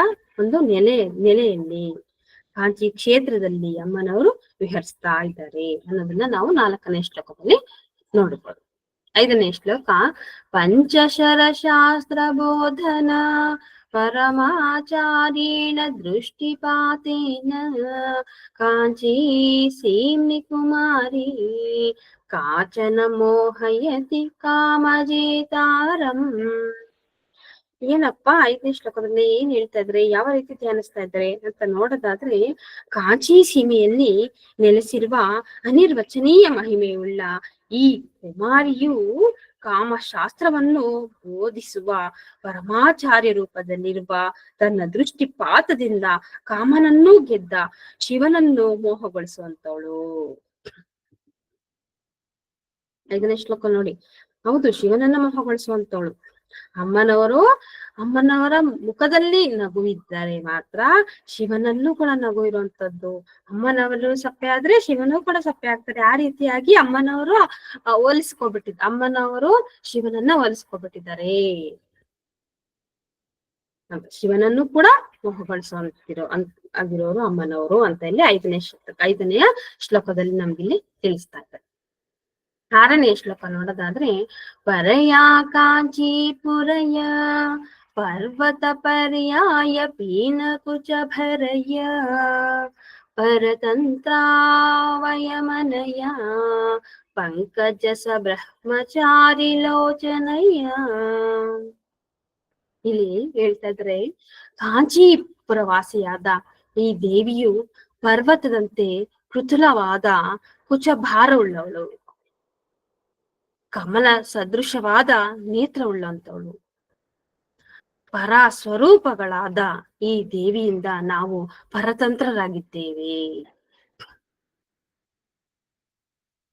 ಒಂದು ನೆಲೆಯಲ್ಲಿ, ಕಾಂಚಿ ಕ್ಷೇತ್ರದಲ್ಲಿ ಅಮ್ಮನವರು ವಿಹರಿಸ್ತಾ ಇದ್ದಾರೆ ಅನ್ನೋದನ್ನ ನಾವು 4ನೇ ಶ್ಲೋಕದಲ್ಲಿ ನೋಡಬಹುದು. 5ನೇ ಶ್ಲೋಕ ಪಂಚಶರ ಶಾಸ್ತ್ರ ಬೋಧನ ಪರಮಾಚಾರ್ಯೇಣ ದೃಷ್ಟಿಪಾತೇನ ಕಾಂಚೀ ಸೀಮ್ನಿ ಕುಮಾರಿ ಕಾಚನ ಮೋಹಯತಿ ಕಾಮಜೇತಾರಂ. ಏನಪ್ಪಾ 5ನೇ ಶ್ಲೋಕದಲ್ಲಿ ಏನ್ ಹೇಳ್ತಾ ಇದ್ರೆ, ಯಾವ ರೀತಿ ಧ್ಯಾನಿಸ್ತಾ ಇದ್ದಾರೆ ಅಂತ ನೋಡೋದಾದ್ರೆ, ಕಾಂಚಿ ಸೀಮೆಯಲ್ಲಿ ನೆಲೆಸಿರುವ ಅನಿರ್ವಚನೀಯ ಮಹಿಮೆಯುಳ್ಳ ಈ ಕುಮಾರಿಯು ಕಾಮಶಾಸ್ತ್ರವನ್ನು ಬೋಧಿಸುವ ಪರಮಾಚಾರ್ಯ ರೂಪದಲ್ಲಿರುವ ತನ್ನ ದೃಷ್ಟಿಪಾತದಿಂದ ಕಾಮನನ್ನೂ ಗೆದ್ದ ಶಿವನನ್ನು ಮೋಹಗೊಳಿಸುವಂತವಳು. 5ನೇ ಶ್ಲೋಕ ನೋಡಿ. ಹೌದು, ಶಿವನನ್ನ ಮೋಹಗೊಳಿಸುವಂತವಳು. ಅಮ್ಮನವರ ಮುಖದಲ್ಲಿ ನಗು ಇದ್ದರೆ ಮಾತ್ರ ಶಿವನಲ್ಲೂ ಕೂಡ ನಗು ಇರುವಂತದ್ದು. ಅಮ್ಮನವರು ಸಪ್ಪೆ ಆದ್ರೆ ಶಿವನೂ ಕೂಡ ಸಪ್ಪೆ ಆಗ್ತಾರೆ. ಆ ರೀತಿಯಾಗಿ ಅಮ್ಮನವರು ಅಮ್ಮನವರು ಶಿವನನ್ನ ಹೋಲಿಸ್ಕೊಬಿಟ್ಟಿದ್ದಾರೆ. ಶಿವನನ್ನು ಕೂಡ ಆಗಿರೋರು ಅಮ್ಮನವರು ಅಂತ ಇಲ್ಲಿ 5ನೇ ಶ್ಲೋಕದಲ್ಲಿ ನಮ್ಗಿಲ್ಲಿ ತಿಳಿಸ್ತಾ ಇದ್ದಾರೆ. 6ನೇ ಶ್ಲೋಕ ನೋಡೋದಾದ್ರೆ, ಪರಯ ಕಾಂಚೀಪುರಯ ಪರ್ವತ ಪರ್ಯಾಯ ಪೀನ ಕುಚ ಭರಯ ಪರತಂತ್ರಾವಯಮನಯ ಪಂಕಜ ಸ ಬ್ರಹ್ಮಚಾರಿ ಲೋಚನಯ. ಇಲ್ಲಿ ಹೇಳ್ತಾ ಇದ್ರೆ, ಕಾಂಚೀಪುರ ವಾಸಿಯಾದ ಈ ದೇವಿಯು ಪರ್ವತದಂತೆ ಕೃತುಲವಾದ ಕುಚಭಾರವುಳ್ಳವಳು, ಕಮಲ ಸದೃಶವಾದ ನೇತ್ರವುಳ್ಳಂತವಳು. ಪರ ಸ್ವರೂಪಗಳಾದ ಈ ದೇವಿಯಿಂದ ನಾವು ಪರತಂತ್ರರಾಗಿದ್ದೇವೆ.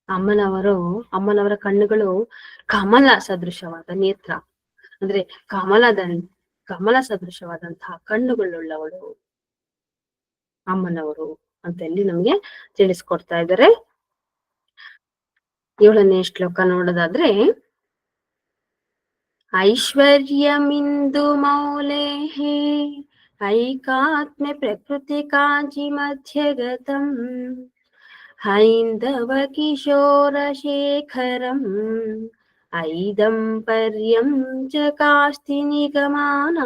ಅಮ್ಮನವರ ಕಣ್ಣುಗಳು ಕಮಲ ಸದೃಶವಾದ ನೇತ್ರ, ಅಂದ್ರೆ ಕಮಲ ಸದೃಶವಾದಂತಹ ಕಣ್ಣುಗಳುಳ್ಳವಳು ಅಮ್ಮನವರು ಅಂತ ಇಲ್ಲಿ ನಮ್ಗೆ ತಿಳಿಸ್ಕೊಡ್ತಾ ಇದ್ದಾರೆ. 7ನೇ ಶ್ಲೋಕ ನೋಡೋದಾದ್ರೆ, ಐಶ್ವರ್ಯಮಿಂದು ಮೌಲೇಃ ಐಕಾತ್ಮ್ಯ ಪ್ರಕೃತಿ ಕಾಂಚಿ ಮಧ್ಯಗತಂ ಹೈಂದವ ಕಿಶೋರ ಶೇಖರಂ ಐದಂಪರ್ಯಂ ಚ ಕಾಸ್ತಿ ನಿಗಮಾನ.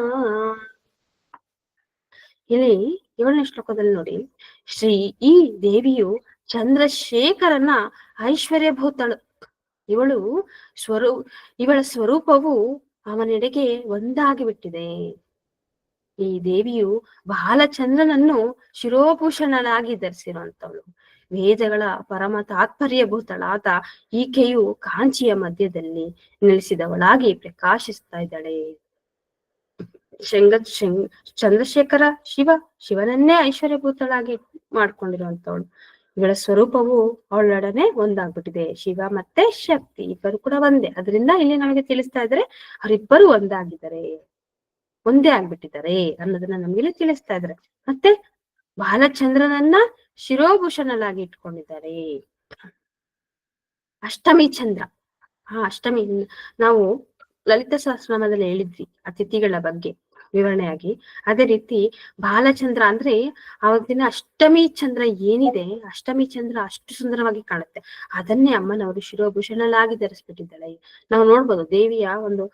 ಇಲ್ಲಿ 7ನೇ ಶ್ಲೋಕದಲ್ಲಿ ನೋಡಿ, ಈ ದೇವಿಯು ಚಂದ್ರಶೇಖರನ ಐಶ್ವರ್ಯಭೂತಳು. ಇವಳ ಸ್ವರೂಪವು ಅವನೆಡೆಗೆ ಒಂದಾಗಿ ಬಿಟ್ಟಿದೆ. ಈ ದೇವಿಯು ಬಾಲಚಂದ್ರನನ್ನು ಶಿರೋಭೂಷಣನಾಗಿ ಧರಿಸಿರುವಂತವಳು. ವೇದಗಳ ಪರಮ ತಾತ್ಪರ್ಯಭೂತಳಾದ ಈಕೆಯು ಕಾಂಚಿಯ ಮಧ್ಯದಲ್ಲಿ ನೆಲೆಸಿದವಳಾಗಿ ಪ್ರಕಾಶಿಸ್ತಾ ಇದ್ದಾಳೆ. ಚಂದ್ರಶೇಖರ ಶಿವನನ್ನೇ ಐಶ್ವರ್ಯಭೂತಳಾಗಿ ಮಾಡ್ಕೊಂಡಿರುವಂತವಳು. ಇವಳ ಸ್ವರೂಪವು ಅವಳೊಡನೆ ಒಂದಾಗ್ಬಿಟ್ಟಿದೆ. ಶಿವ ಮತ್ತೆ ಶಕ್ತಿ ಇಬ್ಬರು ಕೂಡ ಒಂದೇ. ಅದರಿಂದ ಇಲ್ಲಿ ನಮಗೆ ತಿಳಿಸ್ತಾ ಇದ್ರೆ ಅವರಿಬ್ಬರು ಒಂದೇ ಆಗ್ಬಿಟ್ಟಿದ್ದಾರೆ ಅನ್ನೋದನ್ನ ನಮ್ಗೆ ತಿಳಿಸ್ತಾ ಇದ್ರೆ. ಮತ್ತೆ ಬಾಲಚಂದ್ರನನ್ನ ಶಿರೋಭೂಷಣಲಾಗಿ ಇಟ್ಕೊಂಡಿದ್ದಾರೆ. ಅಷ್ಟಮಿ ಚಂದ್ರ, ಅಷ್ಟಮಿ ನಾವು ಲಲಿತ ಸಹಸ್ರನಾಮದಲ್ಲಿ ಹೇಳಿದ್ವಿ ಆ ತಿಥಿಗಳ ಬಗ್ಗೆ ವಿವರಣೆಯಾಗಿ. ಅದೇ ರೀತಿ ಬಾಲಚಂದ್ರ ಅಂದ್ರೆ ಆವತ್ತಿನ ಅಷ್ಟಮಿ ಚಂದ್ರ ಏನಿದೆ, ಅಷ್ಟಮಿ ಚಂದ್ರ ಅಷ್ಟು ಸುಂದರವಾಗಿ ಕಾಣುತ್ತೆ. ಅದನ್ನೇ ಅಮ್ಮನವರು ಶಿರೋಭೂಷಣಲಾಗಿ ಧರಿಸ್ಬಿಟ್ಟಿದ್ದಾಳೆ. ನಾವು ನೋಡ್ಬೋದು ದೇವಿಯ ಒಂದು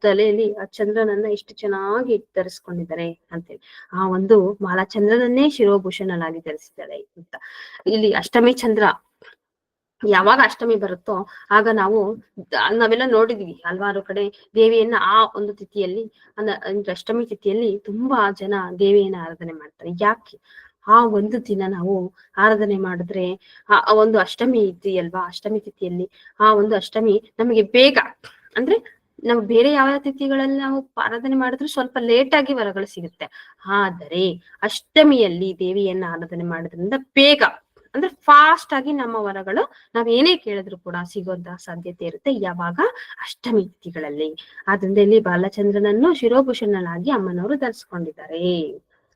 ತಲೆಯಲ್ಲಿ ಆ ಚಂದ್ರನನ್ನ ಎಷ್ಟು ಚೆನ್ನಾಗಿ ಧರಿಸ್ಕೊಂಡಿದ್ದಾರೆ ಅಂತೇಳಿ. ಆ ಒಂದು ಬಾಲಚಂದ್ರನನ್ನೇ ಶಿರೋಭೂಷಣಲಾಗಿ ಧರಿಸಿದ್ದಾಳೆ ಅಂತ. ಇಲ್ಲಿ ಅಷ್ಟಮಿ ಚಂದ್ರ ಯಾವಾಗ ಅಷ್ಟಮಿ ಬರುತ್ತೋ ಆಗ ನಾವೆಲ್ಲ ನೋಡಿದ್ವಿ ಹಲವಾರು ಕಡೆ ದೇವಿಯನ್ನ ಆ ಒಂದು ತಿಥಿಯಲ್ಲಿ ಅಂದ್ರೆ ಅಷ್ಟಮಿ ತಿಥಿಯಲ್ಲಿ ತುಂಬಾ ಜನ ದೇವಿಯನ್ನ ಆರಾಧನೆ ಮಾಡ್ತಾರೆ. ಯಾಕೆ? ಆ ಒಂದು ದಿನ ನಾವು ಆರಾಧನೆ ಮಾಡಿದ್ರೆ ಆ ಒಂದು ಅಷ್ಟಮಿ ಇದೆಯಲ್ವಾ, ಅಷ್ಟಮಿ ತಿಥಿಯಲ್ಲಿ ಆ ಒಂದು ಅಷ್ಟಮಿ ನಮಗೆ ಬೇಗ, ಅಂದ್ರೆ ನಾವು ಬೇರೆ ಯಾವ ತಿಥಿಗಳಲ್ಲಿ ನಾವು ಆರಾಧನೆ ಮಾಡಿದ್ರೆ ಸ್ವಲ್ಪ ಲೇಟ್ ಆಗಿ ವರಗಳು ಸಿಗುತ್ತೆ. ಆದರೆ ಅಷ್ಟಮಿಯಲ್ಲಿ ದೇವಿಯನ್ನ ಆರಾಧನೆ ಮಾಡೋದ್ರಿಂದ ಬೇಗ, ಅಂದ್ರೆ ಫಾಸ್ಟ್ ಆಗಿ ನಮ್ಮ ವರಗಳು ನಾವ್ ಏನೇ ಕೇಳಿದ್ರು ಕೂಡ ಸಿಗೋದ ಸಾಧ್ಯತೆ ಇರುತ್ತೆ. ಯಾವಾಗ? ಅಷ್ಟಮಿ ತಿಥಿಗಳಲ್ಲಿ. ಆದ್ರಿಂದ ಇಲ್ಲಿ ಬಾಲಚಂದ್ರನನ್ನು ಶಿರೋಭೂಷಣನಾಗಿ ಅಮ್ಮನವರು ಧರಿಸ್ಕೊಂಡಿದ್ದಾರೆ.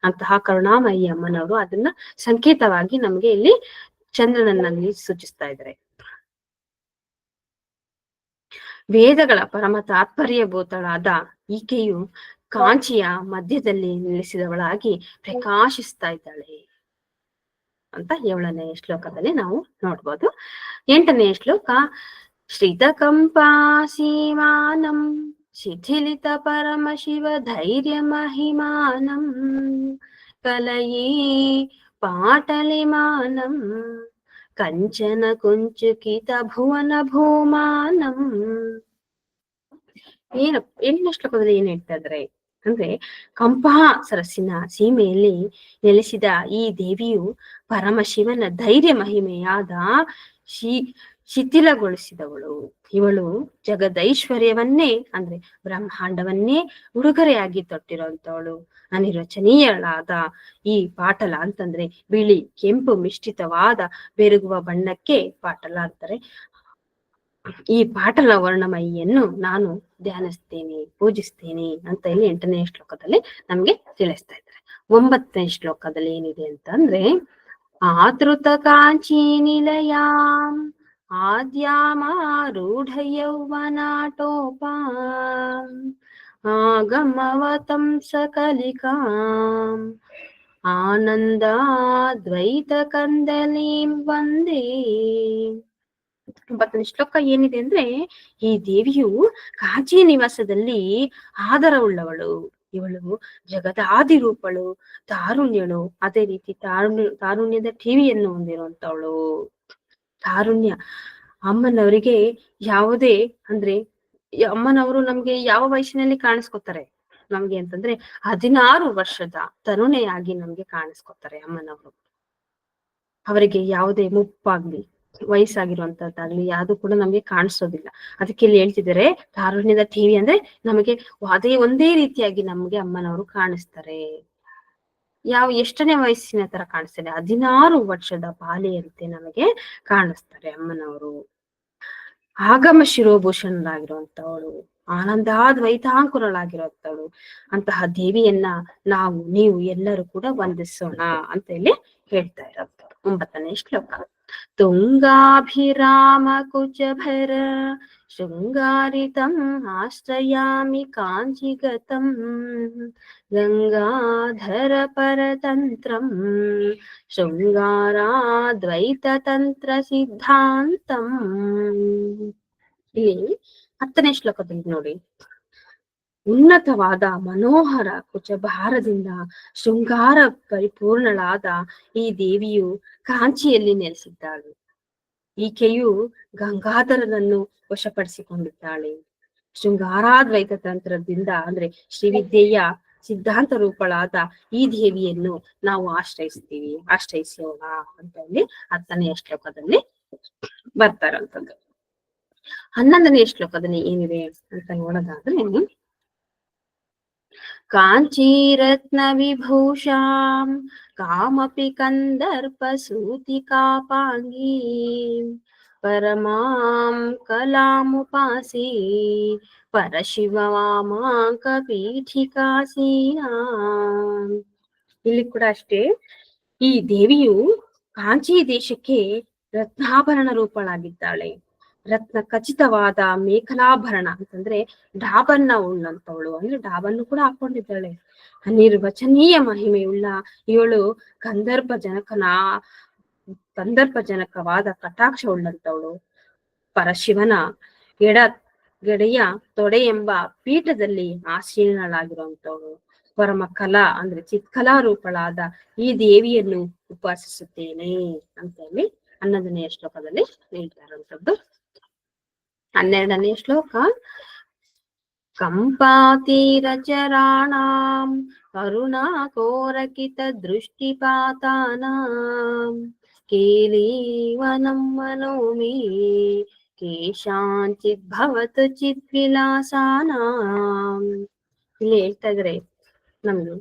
ಅಂತಹ ಕರುಣಾಮಯಿ ಅಮ್ಮನವರು ಅದನ್ನ ಸಂಕೇತವಾಗಿ ನಮ್ಗೆ ಇಲ್ಲಿ ಚಂದ್ರನನ್ನಲ್ಲಿ ಸೂಚಿಸ್ತಾ ಇದ್ದಾರೆ. ವೇದಗಳ ಪರಮ ತಾತ್ಪರ್ಯಭೂತಳಾದ ಈಕೆಯು ಕಾಂಚಿಯ ಮಧ್ಯದಲ್ಲಿ ನೆಲೆಸಿದವಳಾಗಿ ಪ್ರಕಾಶಿಸ್ತಾ ಇದ್ದಾಳೆ ಅಂತ 7ನೇ ಶ್ಲೋಕದಲ್ಲಿ ನಾವು ನೋಡ್ಬೋದು. 8ನೇ ಶ್ಲೋಕ, ಶ್ರಿತಕಂಪಾಸೀಮಾನಂ ಶಿಥಿಲಿತ ಪರಮ ಶಿವ ಧೈರ್ಯ ಮಹಿಮಾನಂ ಕಲಯೇ ಪಾಟಲಿಮಾನಂ ಕಂಚನ ಕುಂಚುಕಿತ ಭುವನ ಭೂಮಾನಂ. 8ನೇ ಶ್ಲೋಕದಲ್ಲಿ ಏನ್ ಹೇಳ್ತಾ ಇದ್ದಾರೆ ಅಂದ್ರೆ, ಕಂಪಾ ಸರಸ್ಸಿನ ಸೀಮೆಯಲ್ಲಿ ನೆಲೆಸಿದ ಈ ದೇವಿಯು ಪರಮಶಿವನ ಧೈರ್ಯ ಮಹಿಮೆಯಾದ ಶಿಥಿಲಗೊಳಿಸಿದವಳು. ಇವಳು ಜಗದೈಶ್ವರ್ಯವನ್ನೇ ಅಂದ್ರೆ ಬ್ರಹ್ಮಾಂಡವನ್ನೇ ಉಡುಗೊರೆಯಾಗಿ ತೊಟ್ಟಿರುವಂತವಳು. ಅನಿರ್ವಚನೀಯಳಾದ ಈ ಪಾಟಲ ಅಂತಂದ್ರೆ ಬಿಳಿ ಕೆಂಪು ಮಿಶ್ರಿತವಾದ ಬೆರುಗುವ ಬಣ್ಣಕ್ಕೆ ಪಾಟಲ ಅಂತಾರೆ. ಈ ಪಾಟಲ ವರ್ಣಮಯಿಯನ್ನು ನಾನು ಧ್ಯಾನಿಸ್ತೇನೆ, ಪೂಜಿಸ್ತೇನೆ ಅಂತ ಇಲ್ಲಿ 8ನೇ ಶ್ಲೋಕದಲ್ಲಿ ನಮ್ಗೆ ತಿಳಿಸ್ತಾ ಇದ್ದಾರೆ. 9ನೇ ಶ್ಲೋಕದಲ್ಲಿ ಏನಿದೆ ಅಂತಂದ್ರೆ, ಆತೃತ ಕಾಂಚಿ ನಿಲಯಾಂ ಆದ್ಯಾಮಾರೂಢ ಯೌವನಾಟೋಪಾಂ ಆಗಮವತಂ ಸಕಲಿಕಾಂ ಆನಂದಾದ್ವೈತ ಕಂದಲೀಂ ವಂದೇ. 9ನೇ ಶ್ಲೋಕ ಏನಿದೆ ಅಂದ್ರೆ, ಈ ದೇವಿಯು ಕಾಂಚಿ ನಿವಾಸದಲ್ಲಿ ಆದರವುಳ್ಳವಳು. ಇವಳು ಜಗದಾದಿರೂಪಳು, ತಾರುಣ್ಯಳು. ಅದೇ ರೀತಿ ತಾರುಣ್ಯದ ಟಿವಿಯನ್ನು ಹೊಂದಿರುವಂತವಳು. ತಾರುಣ್ಯ ಅಮ್ಮನವರಿಗೆ ಯಾವುದೇ ಅಂದ್ರೆ ಅಮ್ಮನವರು ನಮ್ಗೆ ಯಾವ ವಯಸ್ಸಿನಲ್ಲಿ ಕಾಣಿಸ್ಕೊತಾರೆ ನಮ್ಗೆ ಅಂತಂದ್ರೆ 16 ವರ್ಷದ ತರುಣೆಯಾಗಿ ನಮ್ಗೆ ಕಾಣಿಸ್ಕೊತಾರೆ ಅಮ್ಮನವರು. ಅವರಿಗೆ ಯಾವುದೇ ಮುಪ್ಪಾಗ್ಲಿ ವಯಸ್ಸಾಗಿರುವಂತದ್ದಾಗ್ಲಿ ಯಾವ್ದು ಕೂಡ ನಮ್ಗೆ ಕಾಣಿಸೋದಿಲ್ಲ. ಅದಕ್ಕೆ ಇಲ್ಲಿ ಹೇಳ್ತಿದ್ದಾರೆ, ತಾರುಣ್ಯದ ಟಿವಿ ಅಂದ್ರೆ ನಮಗೆ ಅದೇ ಒಂದೇ ರೀತಿಯಾಗಿ ನಮ್ಗೆ ಅಮ್ಮನವರು ಕಾಣಿಸ್ತಾರೆ. ಎಷ್ಟನೇ ವಯಸ್ಸಿನ ತರ ಕಾಣಿಸ್ತಾರೆ? 16 ವರ್ಷದ ಬಾಲೆಯಂತೆ ನಮಗೆ ಕಾಣಿಸ್ತಾರೆ ಅಮ್ಮನವರು. ಆಗಮ ಶಿರೋಭೂಷಣರಾಗಿರುವಂತವಳು, ಆನಂದಾದ್ವೈತಾಂಕುರಳಾಗಿರುವಂತವಳು. ಅಂತಹ ದೇವಿಯನ್ನ ನೀವು ಎಲ್ಲರೂ ಕೂಡ ವಂದಿಸೋಣ ಅಂತ ಇಲ್ಲಿ ಹೇಳ್ತಾ ಇರೋದು 9ನೇ ಶ್ಲೋಕ. ತುಂಗಾಭಿರಾಮ ಕುಚಭರ ಶೃಂಗಾರಿತಂ ಆಶ್ರಯಾಮಿ ಕಾಂಚಿಗತಂ ಗಂಗಾಧರ ಪರತಂತ್ರಂ ಶೃಂಗಾರಾದ್ವೈತ ತಂತ್ರ ಸಿದ್ಧಾಂತಂ. ಇಲ್ಲಿ 10ನೇ ಶ್ಲೋಕದಲ್ಲಿ ನೋಡಿ, ಉನ್ನತವಾದ ಮನೋಹರ ಕುಚಭಾರದಿಂದ ಶೃಂಗಾರ ಪರಿಪೂರ್ಣಳಾದ ಈ ದೇವಿಯು ಕಾಂಚಿಯಲ್ಲಿ ನೆಲೆಸಿದ್ದಾಳೆ. ಈಕೆಯು ಗಂಗಾಧರನನ್ನು ವಶಪಡಿಸಿಕೊಂಡಿದ್ದಾಳೆ. ಶೃಂಗಾರಾದ್ವೈತ ತಂತ್ರದಿಂದ ಅಂದ್ರೆ ಶ್ರೀವಿದ್ಯೆಯ ಸಿದ್ಧಾಂತ ರೂಪಳಾದ ಈ ದೇವಿಯನ್ನು ನಾವು ಆಶ್ರಯಿಸೋಣ ಅಂತ ಹೇಳಿ 10ನೇ ಶ್ಲೋಕದಲ್ಲಿ ಬರ್ತಾರಂತದ್ದು. 11ನೇ ಶ್ಲೋಕದಲ್ಲಿ ಏನಿದೆ ಅಂತ ನೋಡೋದಾದ್ರೆ, ಕಾಂಚೀರತ್ನ ವಿಭೂಷಾಂ ಕಾಮಪಿ ಕಂದರ್ಪ ಸೂತಿಕಾಪಾಂಗೀ ಪರಮಾಂ ಕಲಾಮುಪಾಸಿ ಪರಶಿವವಾಮಾಂಕ ಪೀಠಿಕಾಸೀನಾ. ಇಲ್ಲಿ ಕೂಡ ಅಷ್ಟೇ, ಈ ದೇವಿಯು ಕಾಂಚಿ ದೇಶಕ್ಕೆ ರತ್ನಾಭರಣ ರೂಪಳಾಗಿದ್ದಾಳೆ. ರತ್ನ ಖಚಿತವಾದ ಮೇಖಲಾಭರಣ ಅಂತಂದ್ರೆ ಡಾಬನ್ನ ಉಳ್ಳಂತವಳು, ಅಂದ್ರೆ ಡಾಬನ್ನು ಕೂಡ ಹಾಕೊಂಡಿದ್ದಾಳೆ. ಅನಿರ್ವಚನೀಯ ಮಹಿಮೆಯುಳ್ಳ ಇವಳು ಕಂದರ್ಪ ಜನಕವಾದ ಕಟಾಕ್ಷ ಉಳ್ಳಂತವಳು. ಪರಶಿವನ ಎಡಗಡೆಯ ತೊಡೆ ಎಂಬ ಪೀಠದಲ್ಲಿ ಆಸೀನಳಾಗಿರುವಂತವಳು. ಪರಮ ಕಲಾ ಅಂದ್ರೆ ಚಿತ್ಕಲಾ ರೂಪಳಾದ ಈ ದೇವಿಯನ್ನು ಉಪಾಸಿಸುತ್ತೇನೆ ಅಂತ ಹೇಳಿ 11ನೇ ಶ್ಲೋಕದಲ್ಲಿ ಹೇಳ್ತಾರಂಥದ್ದು. 12ನೇ ಶ್ಲೋಕ, ಕಂಪಾತೀರಚರಾಣಾಂ ಕರುಣಾ ಕೋರಕಿತ ದೃಷ್ಟಿಪಾತಾನಾಂ ಕೇಲೀವನಂ ಮನೋಮಿ ಕೇಶಾಂಚಿತ್ ಭವತು ಚಿದ್ವಿಲಾಸಾನಾಂ. ಇಲ್ಲಿ ಹೇಳ್ತಾ ಇದ್ರೆ ನಮ್ದು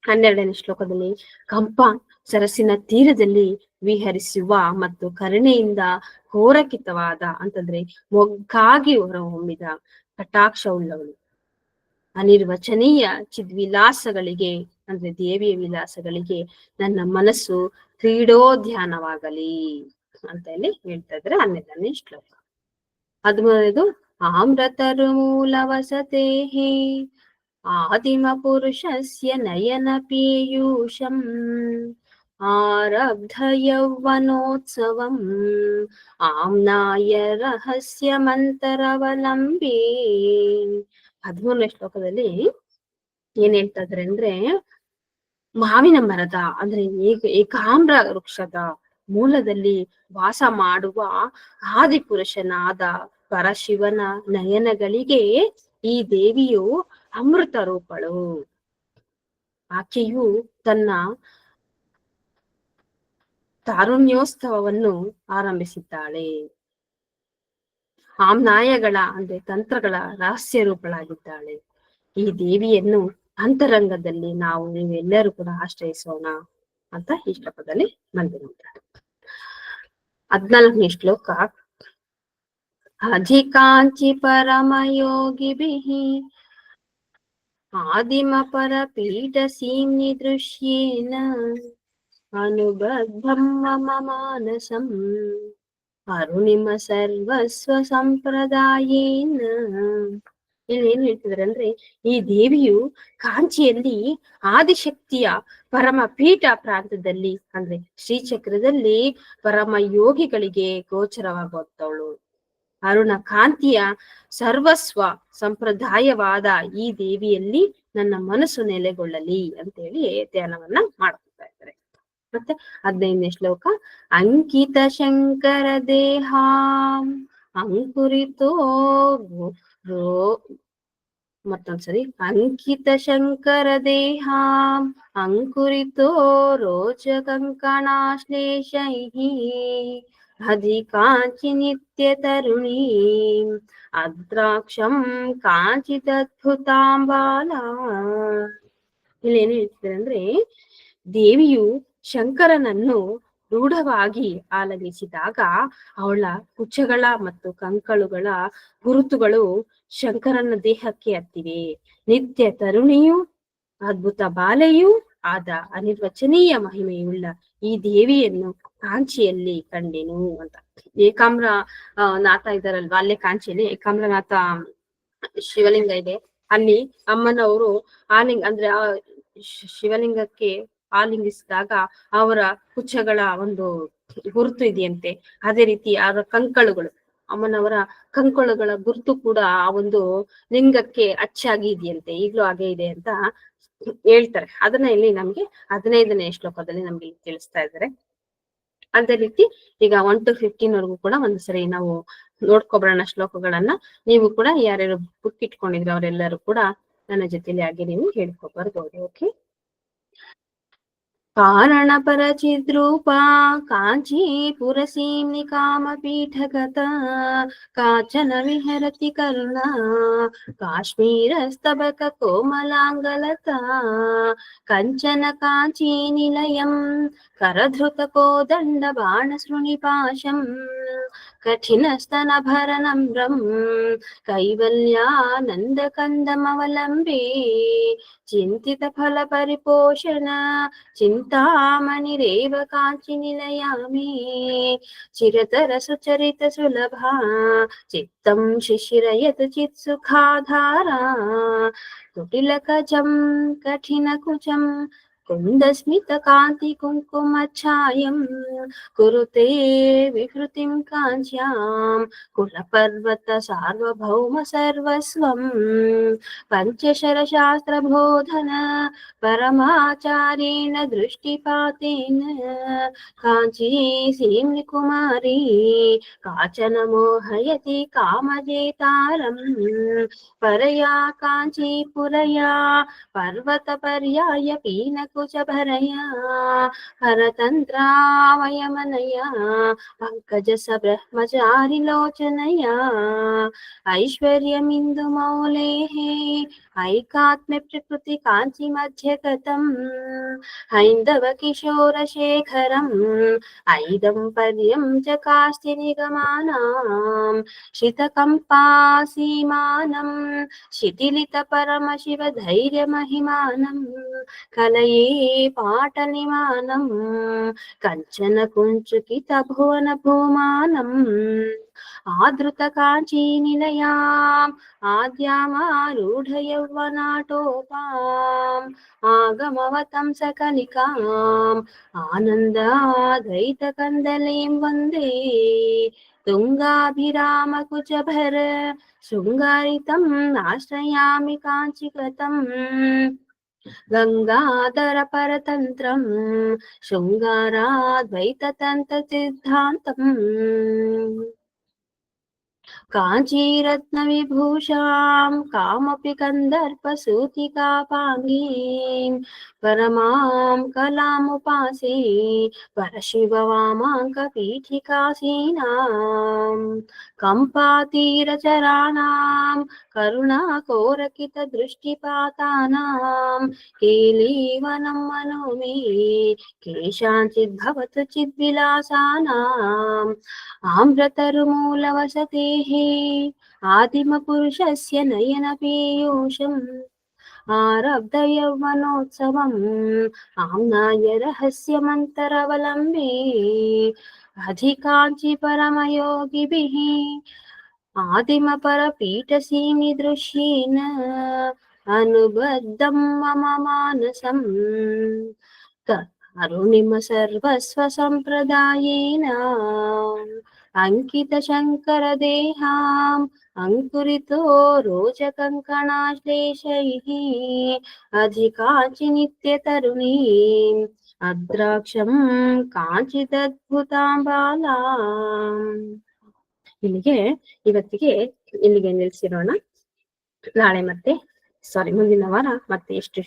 12ನೇ ಶ್ಲೋಕದಲ್ಲಿ, ಕಂಪ ಸರಸ್ಸಿನ ತೀರದಲ್ಲಿ ವಿಹರಿಸುವ ಮತ್ತು ಕರುಣೆಯಿಂದ ಕೋರಕಿತವಾದ ಅಂತಂದ್ರೆ ಮೊಗ್ಗಾಗಿ ಹೊರಹೊಮ್ಮಿದ ಕಟಾಕ್ಷ ಉಳ್ಳವಳು. ಅನಿರ್ವಚನೀಯ ಚಿದ್ವಿಲಾಸಗಳಿಗೆ ಅಂದ್ರೆ ದೇವಿಯ ವಿಲಾಸಗಳಿಗೆ ನನ್ನ ಮನಸ್ಸು ಕ್ರೀಡೋದ್ಯಾನವಾಗಲಿ ಅಂತ ಹೇಳಿ ಹೇಳ್ತಾ ಇದ್ರೆ 12ನೇ ಶ್ಲೋಕ. 13ನೇದು, ಆಮ್ರತರು ಮೂಲ ವಸತೇಹಿ ಆದಿಮ ಪುರುಷಸ್ಯ ನಯನ ಪೀಯೂಷಂ ಆರಬ್ಧ ಯೌವನೋತ್ಸವಂ ಆಮ್ನಾಯ ರಹಸ್ಯ ಮಂತರವಲಂಬಿ. 13ನೇ ಶ್ಲೋಕದಲ್ಲಿ ಏನ್ ಹೇಳ್ತಾ ಇದ್ರೆ ಅಂದ್ರೆ, ಮಾವಿನ ಮರದ ಅಂದ್ರೆ ಏಕಾಮ್ರ ವೃಕ್ಷದ ಮೂಲದಲ್ಲಿ ವಾಸ ಮಾಡುವ ಆದಿಪುರುಷನಾದ ಪರಶಿವನ ನಯನಗಳಿಗೆ ಈ ದೇವಿಯು ಅಮೃತ ರೂಪಳು. ಆಕೆಯು ತನ್ನ ತಾರುಣ್ಯೋತ್ಸವವನ್ನು ಆರಂಭಿಸಿದ್ದಾಳೆ. ಆಮ್ನಾಯಗಳ ಅಂದ್ರೆ ತಂತ್ರಗಳ ರಹಸ್ಯ ರೂಪಳಾಗಿದ್ದಾಳೆ. ಈ ದೇವಿಯನ್ನು ಅಂತರಂಗದಲ್ಲಿ ನೀವೆಲ್ಲರೂ ಕೂಡ ಆಶ್ರಯಿಸೋಣ ಅಂತ ಈ ಶ್ಲೋಕದಲ್ಲಿ ಬಂದಿರುತ್ತಾರೆ. 14ನೇ ಶ್ಲೋಕ, ಅಧಿಕಾಂಚಿ ಪರಮಯೋಗಿಭಿಃ ಆದಿಮ ಪರಪೀಠ ಸೀಮ್ನಿ ದೃಶ್ಯೇನ ಅನುಬದ್ಧಂ ಮಮ ಮಾನಸಂ ಅರುಣಿಮ ಸರ್ವಸ್ವ ಸಂಪ್ರದಾಯೇನ. ಇಲ್ಲಿ ಏನ್ ಹೇಳ್ತಿದಾರೆ ಅಂದ್ರೆ, ಈ ದೇವಿಯು ಕಾಂಚಿಯಲ್ಲಿ ಆದಿಶಕ್ತಿಯ ಪರಮ ಪೀಠ ಪ್ರಾಂತದಲ್ಲಿ ಅಂದ್ರೆ ಶ್ರೀಚಕ್ರದಲ್ಲಿ ಪರಮ ಯೋಗಿಗಳಿಗೆ ಗೋಚರವಾಗುವಂತವಳು. ಅರುಣ ಕಾಂತಿಯ ಸರ್ವಸ್ವ ಸಂಪ್ರದಾಯವಾದ ಈ ದೇವಿಯಲ್ಲಿ ನನ್ನ ಮನಸ್ಸು ನೆಲೆಗೊಳ್ಳಲಿ ಅಂತ ಹೇಳಿ ಧ್ಯಾನವನ್ನ ಮಾಡ್ಕೊತಾ ಇದ್ದಾರೆ. ಮತ್ತೆ 15ನೇ ಶ್ಲೋಕ, ಅಂಕಿತ ಶಂಕರ ದೇಹಾಂ ಅಂಕುರಿತೋ ಮತ್ತೊಂದ್ಸರಿ, ಅಂಕಿತ ಶಂಕರ ದೇಹಾಂ ಅಂಕುರಿತೋ ರೋಚಕಂಕಣಾಶ್ಲೇಷೈಃ ಅಧಿಕಾಂಚಿ ನಿತ್ಯ ತರುಣೀಂ ಅದ್ರಾಕ್ಷಂ ಕಾಂಚಿದದ್ಭುತಾಂ ಬಾಲಾ. ಇಲ್ಲಿ ಏನ್ ಹೇಳ್ತಿದ್ದಾರೆ ಅಂದ್ರೆ, ದೇವಿಯು ಶಂಕರನನ್ನು ರೂಢವಾಗಿ ಆಲಂಗಿಸಿದಾಗ ಅವಳ ಕುಚಗಳ ಮತ್ತು ಕಂಕಳುಗಳ ಗುರುತುಗಳು ಶಂಕರನ ದೇಹಕ್ಕೆ ಹತ್ತಿವೆ. ನಿತ್ಯ ತರುಣಿಯೂ ಅದ್ಭುತ ಬಾಲೆಯೂ ಆದ ಅನಿರ್ವಚನೀಯ ಮಹಿಮೆಯುಳ್ಳ ಈ ದೇವಿಯನ್ನು ಕಾಂಚಿಯಲ್ಲಿ ಕಂಡೆನು ಅಂತ. ಏಕಾಮ್ರ ನಾಥ ಇದಾರಲ್ವಾ, ಅಲ್ಲೇ ಕಾಂಚಿಯಲ್ಲಿ ಏಕಾಮ್ರನಾಥ ಶಿವಲಿಂಗ ಇದೆ. ಅಲ್ಲಿ ಅಮ್ಮನವರು ಅಂದ್ರೆ ಆ ಶಿವಲಿಂಗಕ್ಕೆ ಆಲಿಂಗಿಸಿದಾಗ ಅವರ ಕುಚಗಳ ಒಂದು ಗುರುತು ಇದೆಯಂತೆ. ಅದೇ ರೀತಿ ಅವರ ಕಂಕಳುಗಳು, ಅಮ್ಮನವರ ಕಂಕಳುಗಳ ಗುರುತು ಕೂಡ ಆ ಒಂದು ಲಿಂಗಕ್ಕೆ ಅಚ್ಚಾಗಿ ಇದೆಯಂತೆ, ಈಗ್ಲೂ ಹಾಗೆ ಇದೆ ಅಂತ ಹೇಳ್ತಾರೆ. ಅದನ್ನ ಇಲ್ಲಿ ನಮ್ಗೆ 15ನೇ ಶ್ಲೋಕದಲ್ಲಿ ನಮ್ಗೆ ತಿಳಿಸ್ತಾ ಇದ್ದಾರೆ. ಅದೇ ರೀತಿ ಈಗ 1 to 15 ವರೆಗೂ ಕೂಡ ಒಂದ್ಸರಿ ನಾವು ನೋಡ್ಕೊಬರೋಣ ಶ್ಲೋಕಗಳನ್ನ. ನೀವು ಕೂಡ ಯಾರ್ಯಾರು ಬುಕ್ ಇಟ್ಕೊಂಡಿದ್ರೆ ಅವರೆಲ್ಲರೂ ಕೂಡ ನನ್ನ ಜೊತೆಲಿ ಹಾಗೆ ನೀವು ಹೇಳ್ಕೊಬರ್ಬೋದು. ಓಕೆ. ಕಾರಣ ಪರಚಿದ್ರೂಪಾ ಕಾಂಚೀಪುರಸೀಮ್ನಿ ಕಾಮಪೀಠಗತ ಕಾಚನ ವಿಹರತಿ ಕರುಣಾ ಕಾಶ್ಮೀರಸ್ತಬಕ ಕೋಮಲಾಂಗಲತಾ ಕಂಚನ ಕಾಂಚೀ ನಿಲಯಂ ಕರಧೃತ ಕೋದಂಡ ಬಾಣಸೃಣಿಪಾಶಂ ಕಠಿಣಸ್ತನಭರನಮ್ರಂ ಕೈವಲ್ಯಾನಂದಕಂದಮವಲಂಬೆ ಚಿಂತಿತ ಫಲ ಪರಿಪೋಷಣ ಚಿಂತಾಮಣಿರೇವ ಕಾಂಚಿ ನಿಲಯಾಮಿ ಚಿರತರ ಸುಚರಿತ ಸುಲಭಾ ಚಿತ್ತಂ ಶಿಶಿರಯತ್ ಚಿತ್ ಸುಖಾಧಾರಾ ಕುಟಿಲಕಜಂ ಕಠಿಣ ಕುಚಂ ಕುಂದಸ್ಮಿತ ಕಾಂತಿ ಕುಂಕುಮಚ್ಛಾಯಂ ಕುರುತೆ ವಿಕೃತಿಂ ಕಾಂಚ್ಯಾಂ ಕುಲಪರ್ವತ ಸಾರ್ವಭೌಮ ಸರ್ವಸ್ವಂ ಪಂಚಶರಶಾಸ್ತ್ರ ಬೋಧನ ಪರಮಾಚಾರ್ಯೇಣ ದೃಷ್ಟಿಪಾತೇನ ಕಾಂಚೀ ಸೀಮ್ನಿ ಕುಮಾರಿ ಕಾಚನ ಮೋಹಯತಿ ಕಾಮಜೇತಾರಂ ಪರಯಾ ಕಾಂಚೀಪುರಯಾ ಪರ್ವತ ಪರ್ಯಾಯ ಪೀನಕುಚ ಭರಯಾ ಹರತಂತ್ರಾವಯಮನಯಾ ಪಂಕಜ ಸ ಬ್ರಹ್ಮಚಾರಿ ಲೋಚನಯಾ ಐಶ್ವರ್ಯಮಿಂದು ಮೌಲೇಃ ಐಕಾತ್ಮ್ಯ ಪ್ರಕೃತಿ ಕಾಂಚಿ ಮಧ್ಯ ಗತಂ ಹೈಂದವ ಕಿಶೋರ ಶೇಖರಂ ಐದಂಪರ್ಯಂ ಚ ಕಾಸ್ತಿ ನಿಗಮಾನಾಂ ಶಿತಕಂಪಾಸೀಮಾನಂ ಶಿಥಿಲಿತ ಪರಮ ಶಿವ ಧೈರ್ಯ ಮಹಿಮಾನಂ ಕಲಯೇ ಪಾಟಲಿಮಾನಂ ಕಂಚನ ಕುಂಚುಕಿತ ಭುವನ ಭೂಮಾನಂ ಆದೃತ ಕಾಂಚೀ ನಿಲಯಾಂ ಆದ್ಯಾಮಾರೂಢ ಯೌವನಾಟೋಪಾಂ ಆಗಮವತಂ ಸಕಲಿಕಾಂ ಆನಂದಾದ್ವೈತ ಕಂದಲೀಂ ವಂದೇ ತುಂಗಾಭಿರಾಮ ಕುಚಭರ ಶೃಂಗಾರಿತಂ ಆಶ್ರಯಾಮಿ ಕಾಂಚಿಕೃತಂ ಗಂಗಾಧರ ಪರತಂತ್ರಂ ಶೃಂಗಾರಾದ್ವೈತ ತಂತ್ರ ಸಿದ್ಧಾಂತಂ ಕಾಂಚೀರತ್ನ ವಿಭೂಷಾಂ ಕಾಮಪಿ ಕಂದರ್ಪ ಸೂತಿಕಾಪಾಂಗೀಂ ಪರಮಾಂ ಕಲಾಮುಪಾಸೇ ಪರಶಿವ ವಾಮಾಂಕ ಪೀಠಿಕಾಸೀನಾಂ ಕಂಪಾತೀರಚರಾಣಾಂ ಕರುಣಾಕೋರಕಿತ ದೃಷ್ಟಿಪಾತಾನಾಂ ಕೇಲೀವನಂ ಮನೋ ಮೇ ಕೇಶಾಂಚಿದ್ಭವತು ಚಿದ್ವಿಲಾಸಾನಾಂ ಆಮ್ರತರುಮೂಲವಸತೇಃ ಆದಿಮ ಪುರುಷಸ್ಯ ನಯನ ಪೀಯೂಷಂ ಆರಬ್ಧ ಯೌವನೋತ್ಸವಂ ಆಮ್ನಾಯ ರಹಸ್ಯಮಂತರವಲಂಬೇ ಅಧಿಕಾಂಚಿ ಪರಮಯೋಗಿಭಿಃ ಆದಿಮ ಪರಪೀಠಸೀಮಿ ದೃಶ್ಯೇನ ಅನುಬದ್ಧಂ ಮಮ ಮಾನಸಂ ಅರುಣಿಮ ಸರ್ವಸ್ವ ಸಂಪ್ರದಾಯೇನ ಅಂಕಿತ ಶಂಕರ ದೇಹಾಂ ಅಂಕುರಿತೋ ರೋಚಕಂಕಣಾಶ್ಲೇಷೈಃ ಅಧಿಕಾಂಚಿ ನಿತ್ಯ ತರುಣೀಂ ಅದ್ರಾಕ್ಷಂ ಕಾಂಚಿದದ್ಭುತಾಂ ಬಾಲಾಂ. ಇಲ್ಲಿಗೆ ಇವತ್ತಿಗೆ ನಿಲ್ಸಿರೋಣ. ನಾಳೆ ಮತ್ತೆ ಮುಂದಿನ ವಾರ ಮತ್ತೆ ಎಷ್ಟು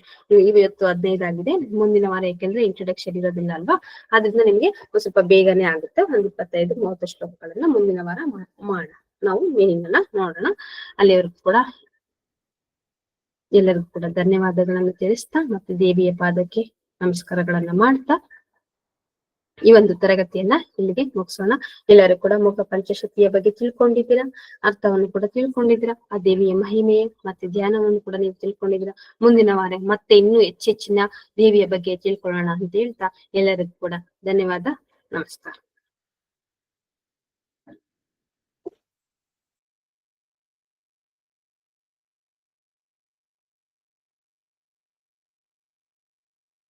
ಇವತ್ತು 15 ಆಗಿದೆ. ಮುಂದಿನ ವಾರ ಯಾಕೆಂದ್ರೆ ಇಂಟ್ರೊಡಕ್ಷನ್ ಇರೋದಿಲ್ಲ ಅಲ್ವಾ, ಆದ್ರಿಂದ ನಿಮ್ಗೆ ಸ್ವಲ್ಪ ಬೇಗನೆ ಆಗುತ್ತೆ. 25-30 ಶ್ಲೋಕಗಳನ್ನ ಮುಂದಿನ ವಾರ ಮಾಡೋಣ. ನಾವು ಮೀನಿಂಗ್ ಅನ್ನ ನೋಡೋಣ. ಅಲ್ಲಿವರೆಗೂ ಕೂಡ ಎಲ್ಲರಿಗೂ ಕೂಡ ಧನ್ಯವಾದಗಳನ್ನು ತಿಳಿಸ್ತಾ ಮತ್ತೆ ದೇವಿಯ ಪಾದಕ್ಕೆ ನಮಸ್ಕಾರಗಳನ್ನ ಮಾಡ್ತಾ ಈ ಒಂದು ತರಗತಿಯನ್ನ ಇಲ್ಲಿಗೆ ಮುಗಿಸೋಣ. ಎಲ್ಲರೂ ಕೂಡ ಮುಖ ಪಂಚಶಕ್ತಿಯ ಬಗ್ಗೆ ತಿಳ್ಕೊಂಡಿದ್ದೀರಾ, ಅರ್ಥವನ್ನು ಕೂಡ ತಿಳ್ಕೊಂಡಿದ್ದೀರಾ, ಆ ದೇವಿಯ ಮಹಿಮೆ ಮತ್ತೆ ಧ್ಯಾನವನ್ನು ಕೂಡ ನೀವು ತಿಳ್ಕೊಂಡಿದ್ದೀರಾ. ಮುಂದಿನ ವಾರ ಮತ್ತೆ ಇನ್ನೂ ಹೆಚ್ಚೆಚ್ಚಿನ ದೇವಿಯ ಬಗ್ಗೆ ತಿಳ್ಕೊಳ್ಳೋಣ ಅಂತ ಹೇಳ್ತಾ ಎಲ್ಲರಿಗೂ ಕೂಡ ಧನ್ಯವಾದ. ನಮಸ್ಕಾರ.